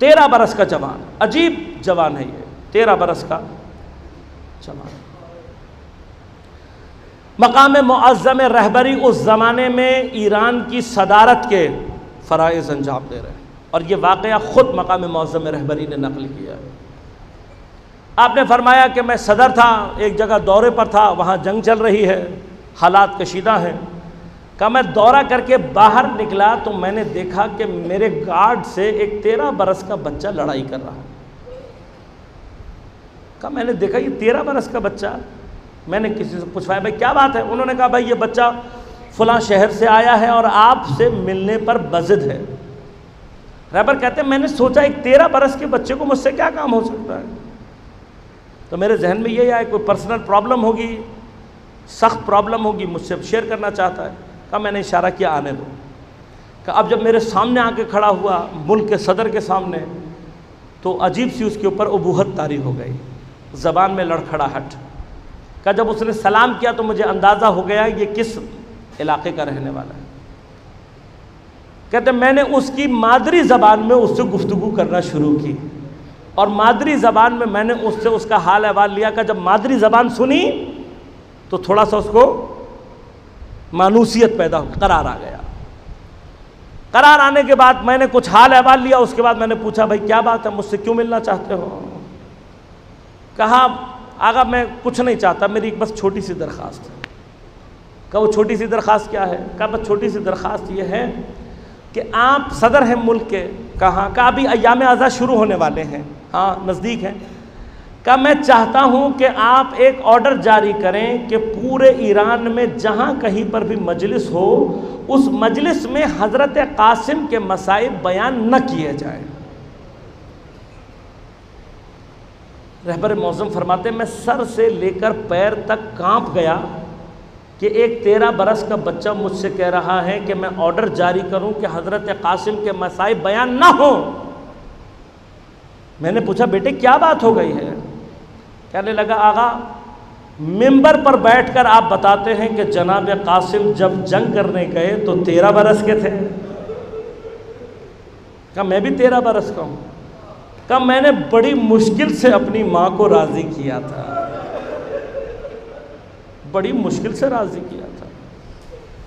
[SPEAKER 1] 13 बरस का जवान, अजीब जवान है ये, 13 बरस का जवान। मकाम मुअज़्ज़म रहबरी उस ज़माने में ईरान की सदारत के फ़राइज़ अंजाम दे रहे हैं, और ये वाक़या ख़ुद मकाम मुअज़्ज़म रहबरी ने नक़ल किया है। आपने फरमाया कि मैं सदर था, एक जगह दौरे पर था, वहाँ जंग चल रही है, हालात कशीदा हैं। कहा मैं दौरा करके बाहर निकला तो मैंने देखा कि मेरे गार्ड से एक 13 बरस का बच्चा लड़ाई कर रहा है। कहा मैंने देखा ये 13 बरस का बच्चा। मैंने किसी से पूछवाया भाई क्या बात है? उन्होंने कहा भाई ये बच्चा फ़लाँ शहर से आया है और आपसे मिलने पर बज़िद है। रहबर कहते हैं मैंने सोचा एक 13 बरस के बच्चे को मुझसे क्या काम हो सकता है। तो मेरे जहन में यही आया कोई पर्सनल प्रॉब्लम होगी, सख्त प्रॉब्लम होगी, मुझसे शेयर करना चाहता है। कहा मैंने इशारा किया आने दो। कहा अब जब मेरे सामने आके खड़ा हुआ मुल्क के सदर के सामने, तो अजीब सी उसके ऊपर उबूहत तारी हो गई, ज़बान में लड़खड़ाहट। कहा जब उसने सलाम किया तो मुझे अंदाज़ा हो गया ये किस इलाके का रहने वाला है। कहते मैंने उसकी मादरी ज़बान में उससे गुफ्तगू करना शुरू की, और मादरी ज़बान में मैंने उससे उसका हाल अहवाल लिया। का जब मादरी ज़बान सुनी तो थोड़ा सा उसको मानूसियत पैदा हो, करार आ गया। करार आने के बाद मैंने कुछ हाल अहवाल लिया। उसके बाद मैंने पूछा भाई क्या बात है, मुझसे क्यों मिलना चाहते हो? कहा आगा मैं कुछ नहीं चाहता, मेरी एक बस छोटी सी दरख्वास्त है। कहा वो छोटी सी दरख्वास्त क्या है? कहा बस छोटी सी दरख्वास्त ये है कि आप सदर हैं मुल्क के। कहाँ? कहा अभी अय्याम आज़ा शुरू होने वाले हैं, हाँ नज़दीक हैं। कहा मैं चाहता हूँ कि आप एक ऑर्डर जारी करें कि पूरे ईरान में जहाँ कहीं पर भी मजलिस हो, उस मजलिस में हज़रत कासिम के मसाइब बयान न किए जाएं। रहबर मौज़म फरमाते मैं सर से लेकर पैर तक कांप गया कि एक 13 बरस का बच्चा मुझसे कह रहा है कि मैं ऑर्डर जारी करूं कि हज़रत कासिम के मसाइब बयान ना हो। मैंने पूछा बेटे क्या बात हो गई है? कहने लगा आगा मिंबर पर बैठकर आप बताते हैं कि जनाब कासिम जब जंग करने गए तो 13 बरस के थे। कहा मैं भी 13 बरस का हूँ। कहा मैंने बड़ी मुश्किल से अपनी माँ को राज़ी किया था, बड़ी मुश्किल से राज़ी किया था,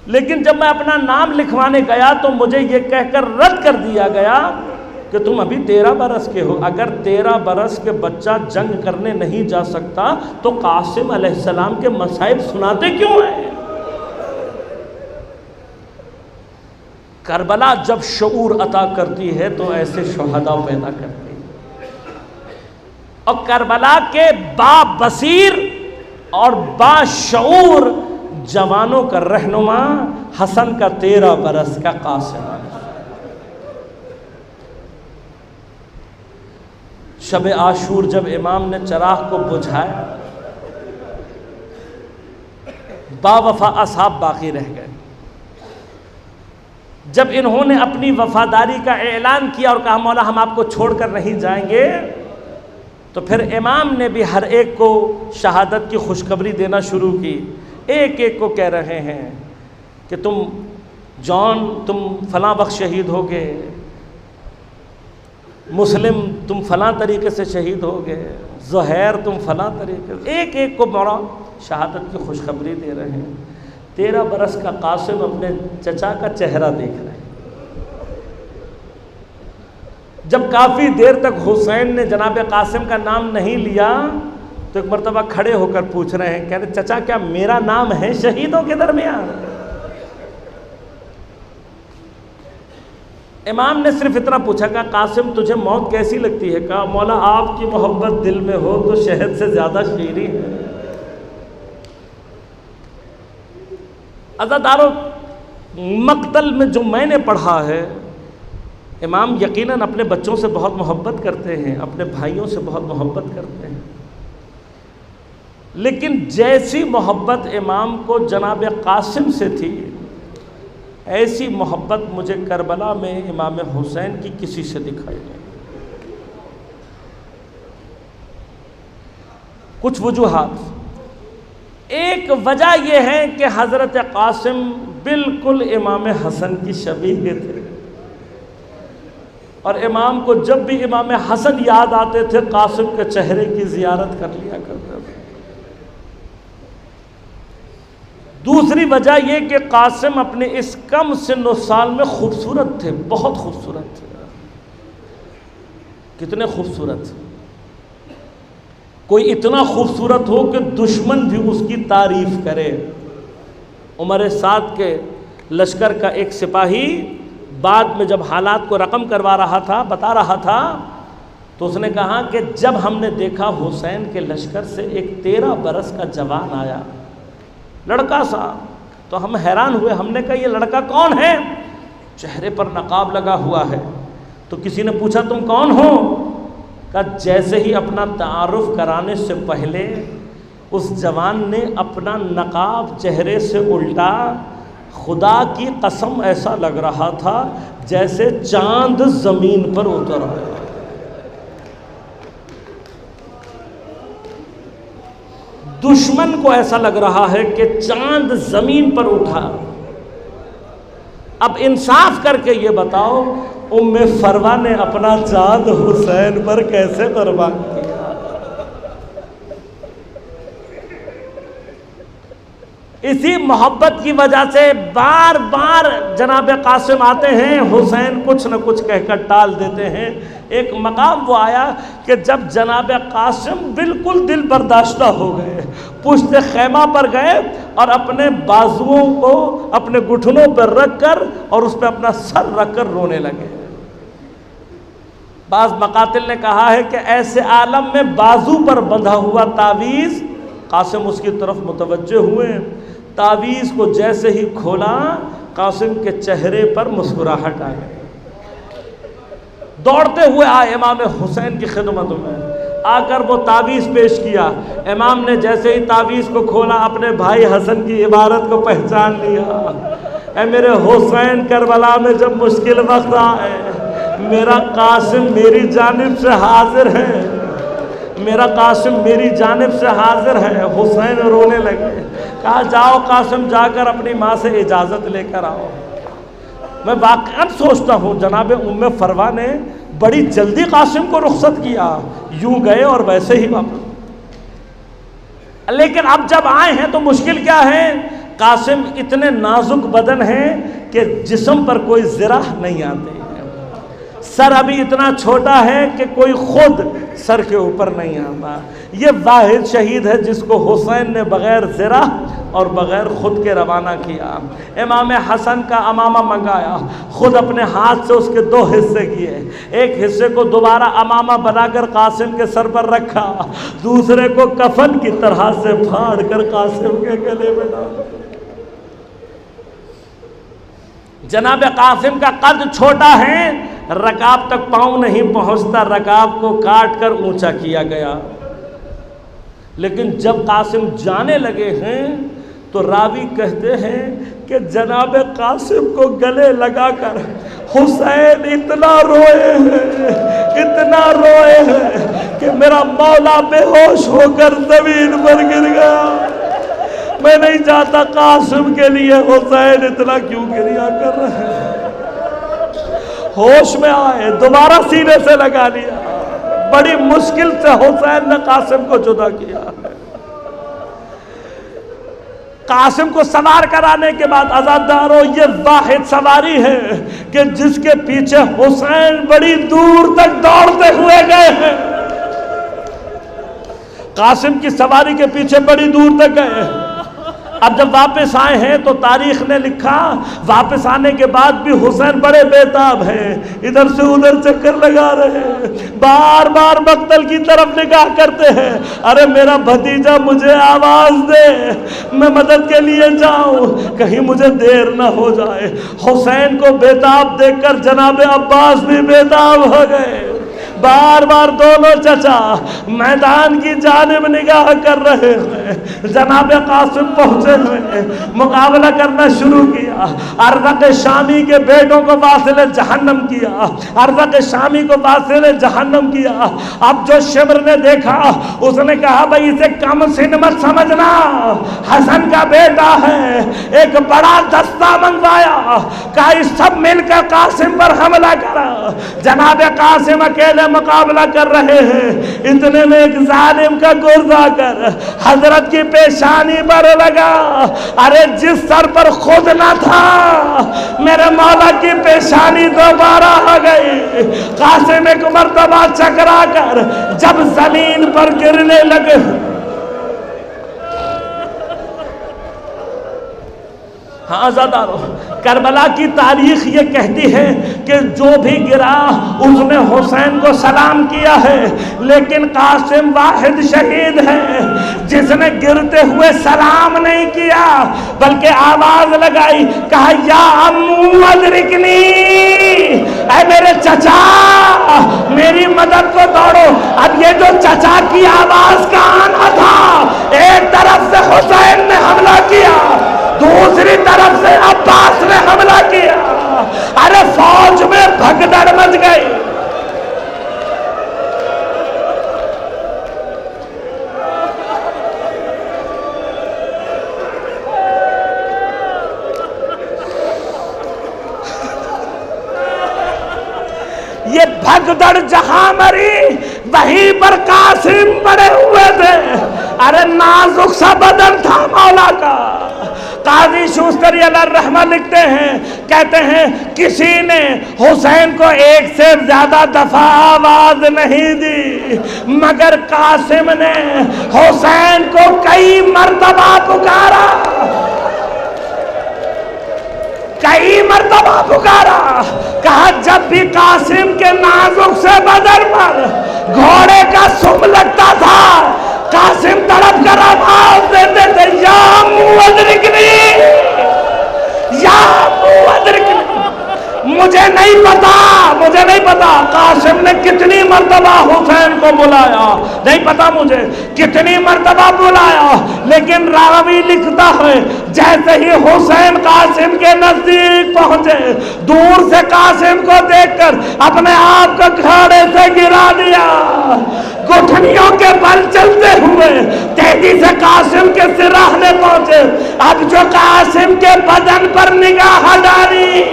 [SPEAKER 1] लेकिन जब मैं अपना नाम लिखवाने गया तो मुझे ये कहकर रद्द कर दिया गया कि तुम अभी 13 बरस के हो। अगर 13 बरस के बच्चा जंग करने नहीं जा सकता तो कासिम अलैहिस्सलाम के मसाइब सुनाते क्यों हैं? करबला जब शऊर अता करती है तो ऐसे शुहदा पैदा करती है, और करबला के बाबसीर और बाशऊर जवानों का रहनुमा हसन का 13 बरस का कासिम। शब आशूर जब इमाम ने चराग को बुझाया, बावफा असहाब बाकी रह गए। जब इन्होंने अपनी वफादारी का ऐलान किया और कहा मौला हम आपको छोड़कर नहीं जाएंगे, तो फिर इमाम ने भी हर एक को शहादत की खुशखबरी देना शुरू की। एक एक को कह रहे हैं कि तुम जॉन तुम फलां वक्त शहीद हो गए, मुस्लिम तुम फलां तरीके से शहीद हो गए, ज़ुहैर तुम फलां तरीके से, एक एक को मौला शहादत की खुशखबरी दे रहे हैं। 13 बरस का कासिम अपने चचा का चेहरा देख रहे हैं। जब काफ़ी देर तक हुसैन ने जनाब कासिम का नाम नहीं लिया तो एक मरतबा खड़े होकर पूछ रहे हैं, कह रहे चचा क्या मेरा नाम है शहीदों के दरमियान? इमाम ने सिर्फ इतना पूछा, कहा कासिम तुझे मौत कैसी लगती है? कहा मौला आपकी मोहब्बत दिल में हो तो शहद से ज़्यादा शीरी है। अज़ादारों, मक्तल में जो मैंने पढ़ा है, इमाम यकीनन अपने बच्चों से बहुत मोहब्बत करते हैं, अपने भाइयों से बहुत मोहब्बत करते हैं, लेकिन जैसी मोहब्बत इमाम को जनाब कासिम से थी, ऐसी मोहब्बत मुझे करबला में इमाम हुसैन की किसी से दिखाई नहीं। कुछ वजूहात, एक वजह यह है कि हज़रत कासिम बिल्कुल इमाम हसन की शबीह थे। और इमाम को जब भी इमाम हसन याद आते थे कासिम के चेहरे की जियारत कर लिया करते थे। दूसरी वजह यह कि कासिम अपने इस कम सिन साल में खूबसूरत थे, बहुत खूबसूरत थे। कितने खूबसूरत, कोई इतना खूबसूरत हो कि दुश्मन भी उसकी तारीफ करे। उमर साद के लश्कर का एक सिपाही बाद में जब हालात को रकम करवा रहा था, बता रहा था, तो उसने कहा कि जब हमने देखा हुसैन के लश्कर से एक 13 बरस का जवान आया, लड़का सा, तो हम हैरान हुए। हमने कहा ये लड़का कौन है? चेहरे पर नकाब लगा हुआ है। तो किसी ने पूछा तुम कौन हो? कहा जैसे ही अपना तारुफ कराने से पहले उस जवान ने अपना नकाब चेहरे से उल्टा, खुदा की कसम ऐसा लग रहा था जैसे चांद जमीन पर उतर आया। दुश्मन को ऐसा लग रहा है कि चांद जमीन पर उठा। अब इंसाफ करके ये बताओ, उम्मे फरवा ने अपना चांद हुसैन पर कैसे कुर्बान किया? इसी मोहब्बत की वजह से बार बार जनाब कासिम आते हैं, हुसैन कुछ न कुछ कहकर टाल देते हैं। एक मकाम वो आया कि जब जनाब कासिम बिल्कुल दिल बर्दाश्ता हो गए, पुश्त खैमा पर गए और अपने बाजुओं को अपने घुटनों पर रख कर और उस पर अपना सर रख कर रोने लगे। बाज़ मकातिल ने कहा है कि ऐसे आलम में बाजू पर बंधा हुआ तावीज़, कासिम उसकी तरफ मुतवज्जे हुए। तावीज़ को जैसे ही खोला, कासिम के चेहरे पर मुस्कुराहट आ गई। दौड़ते हुए आए इमाम हुसैन की खिदमत में, आकर वो तावीज़ पेश किया। इमाम ने जैसे ही तावीज़ को खोला, अपने भाई हसन की इबारत को पहचान लिया। ऐ मेरे हुसैन, करबला में जब मुश्किल वक्त आए, मेरा कासिम मेरी जानिब से हाजिर है, मेरा कासिम मेरी जानिब से हाजिर है। हुसैन रोने लगे। कहा जाओ कासिम, जाकर अपनी माँ से इजाज़त लेकर आओ। मैं वाकई सोचता हूँ जनाब उम्मे फरवा ने बड़ी जल्दी कासिम को रुखसत किया, यूं गए और वैसे ही वापस। लेकिन अब जब आए हैं तो मुश्किल क्या है? कासिम इतने नाजुक बदन हैं कि जिस्म पर कोई ज़रा नहीं आते, सर अभी इतना छोटा है कि कोई खुद सर के ऊपर नहीं आता। ये वाहिद शहीद है जिसको हुसैन ने बग़ैर ज़रा और बग़ैर ख़ुद के रवाना किया। इमाम हसन का अमामा मंगाया, ख़ुद अपने हाथ से उसके 2 हिस्से किए। एक हिस्से को दोबारा अमामा बनाकर कासिम के सर पर रखा, दूसरे को कफन की तरह से फाड़ कर कासिम के गले में डाला। जनाब कासिम का कद छोटा है, रकाब तक पाँव नहीं पहुंचता, रकाब को काट कर ऊंचा किया गया। लेकिन जब कासिम जाने लगे हैं तो रावी कहते हैं कि जनाब कासिम को गले लगाकर हुसैन इतना रोए हैं कि मेरा मौला बेहोश होकर जमीन पर गिर गया। मैं नहीं चाहता कासिम के लिए हुसैन इतना क्यों गिरिया कर रहे हैं। होश में आए, दोबारा सीने से लगा लिया। बड़ी मुश्किल से हुसैन ने कासिम को जुदा किया। कासिम को सवार कराने के बाद आजादारों, ये वाहिद सवारी है कि जिसके पीछे हुसैन बड़ी दूर तक दौड़ते हुए गए हैं। कासिम की सवारी के पीछे बड़ी दूर तक गए। अब जब वापस आए हैं तो तारीख ने लिखा, वापस आने के बाद भी हुसैन बड़े बेताब हैं, इधर से उधर चक्कर लगा रहे हैं, बार बार मक्तल की तरफ निगाह करते हैं। अरे मेरा भतीजा मुझे आवाज दे, मैं मदद के लिए जाऊं, कहीं मुझे देर ना हो जाए। हुसैन को बेताब देखकर जनाब अब्बास भी बेताब हो गए। बार बार दोनों चचा मैदान की जानिब निगाह कर रहे हैं। जनाब कासिम पहुंचे हुए, मुकाबला करना शुरू किया। किया, अरज़क़ शामी के बेटों को वासिल जहन्नम किया, अरज़क़ शामी को वासिल जहन्नम किया। अब जो शिमर ने देखा उसने कहा भाई इसे कम सिन मत समझना, हसन का बेटा है। एक बड़ा दस्ता मंगवाया, कहा सब मिलकर कासिम पर हमला करा। जनाब कासिम अकेले मुकाबला कर रहे हैं, इतने में एक जालिम का गुर्दा कर हजरत की पेशानी पर लगा। अरे जिस सर पर खुद ना था, मेरे मौला की पेशानी दोबारा आ गई। कासिम एक मर्तबा चकरा कर जब जमीन पर गिरने लगे, हाँ ज़ादारो, करबला की तारीख ये कहती है कि जो भी गिरा उसने हुसैन को सलाम किया है, लेकिन कासिम वाहिद शहीद है जिसने गिरते हुए सलाम नहीं किया बल्कि आवाज लगाई, कहा या अम्मू अदरिकनी, ऐ मेरे चचा मेरी मदद को दौड़ो। अब ये जो चचा की आवाज का आना था, एक तरफ से हुसैन ने हमला किया, दूसरी तरफ से अब्बास ने हमला किया। अरे फौज में भगदड़ मच गई। ये भगदड़ जहां मरी वहीं पर कासिम पड़े हुए थे। अरे नाजुक सा बदन था मौला का। काजी शूस्तरी अलैहि रहमा लिखते हैं, कहते हैं किसी ने हुसैन को एक से ज्यादा दफा आवाज नहीं दी, मगर कासिम ने हुसैन को कई मर्तबा पुकारा, कई मर्तबा पुकारा। कहा जब भी कासिम के नाजुक से बदन पर घोड़े का सुम लगता था, कासिम तड़प कर आवाज देते थे, या मुअद्रिकनी, या मुअद्रिकनी। मुझे नहीं पता कासिम ने कितनी मर्तबा हुसैन को बुलाया, नहीं पता मुझे कितनी मर्तबा बुलाया, लेकिन रावी लिखता है जैसे ही हुसैन कासिम के नजदीक पहुंचे, दूर से कासिम को देखकर अपने आप को घोड़े से गिरा दिया। घुटनियों के बल चलते हुए तेजी से कासिम के सिराहने पहुंचे। अब जो कासिम के बदन पर निगाह डाली,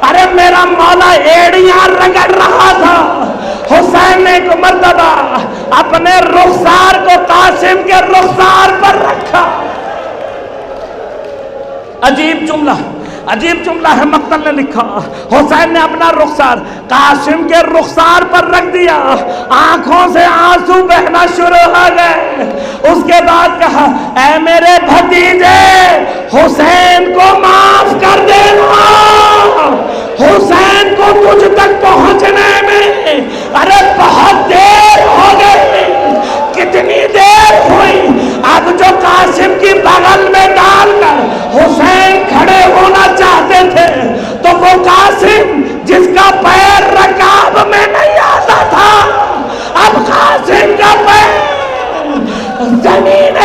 [SPEAKER 1] अरे मेरा मौला एड़ियां रगड़ रहा था। हुसैन ने एक मर्तबा अपने रुखसार को कासिम के रुखसार पर रखा। अजीब जुमला है, मक्तल ने लिखा, हुसैन ने अपना रुखसार कासिम के रुखसार पर रख दिया। आंखों से आंसू बहना शुरू हो गए। उसके बाद कहा, ऐ मेरे भतीजे हुसैन को माफ कर देना, हुसैन को तुझ तक पहुंचने में अरे बहुत देर हो गई। कितनी देर हुई? अब जो कासिम की बगल में डालकर हुसैन खड़े होना चाहते थे, तो वो कासिम जिसका पैर रकाब में नहीं आता था, अब कासिम का पैर जमीन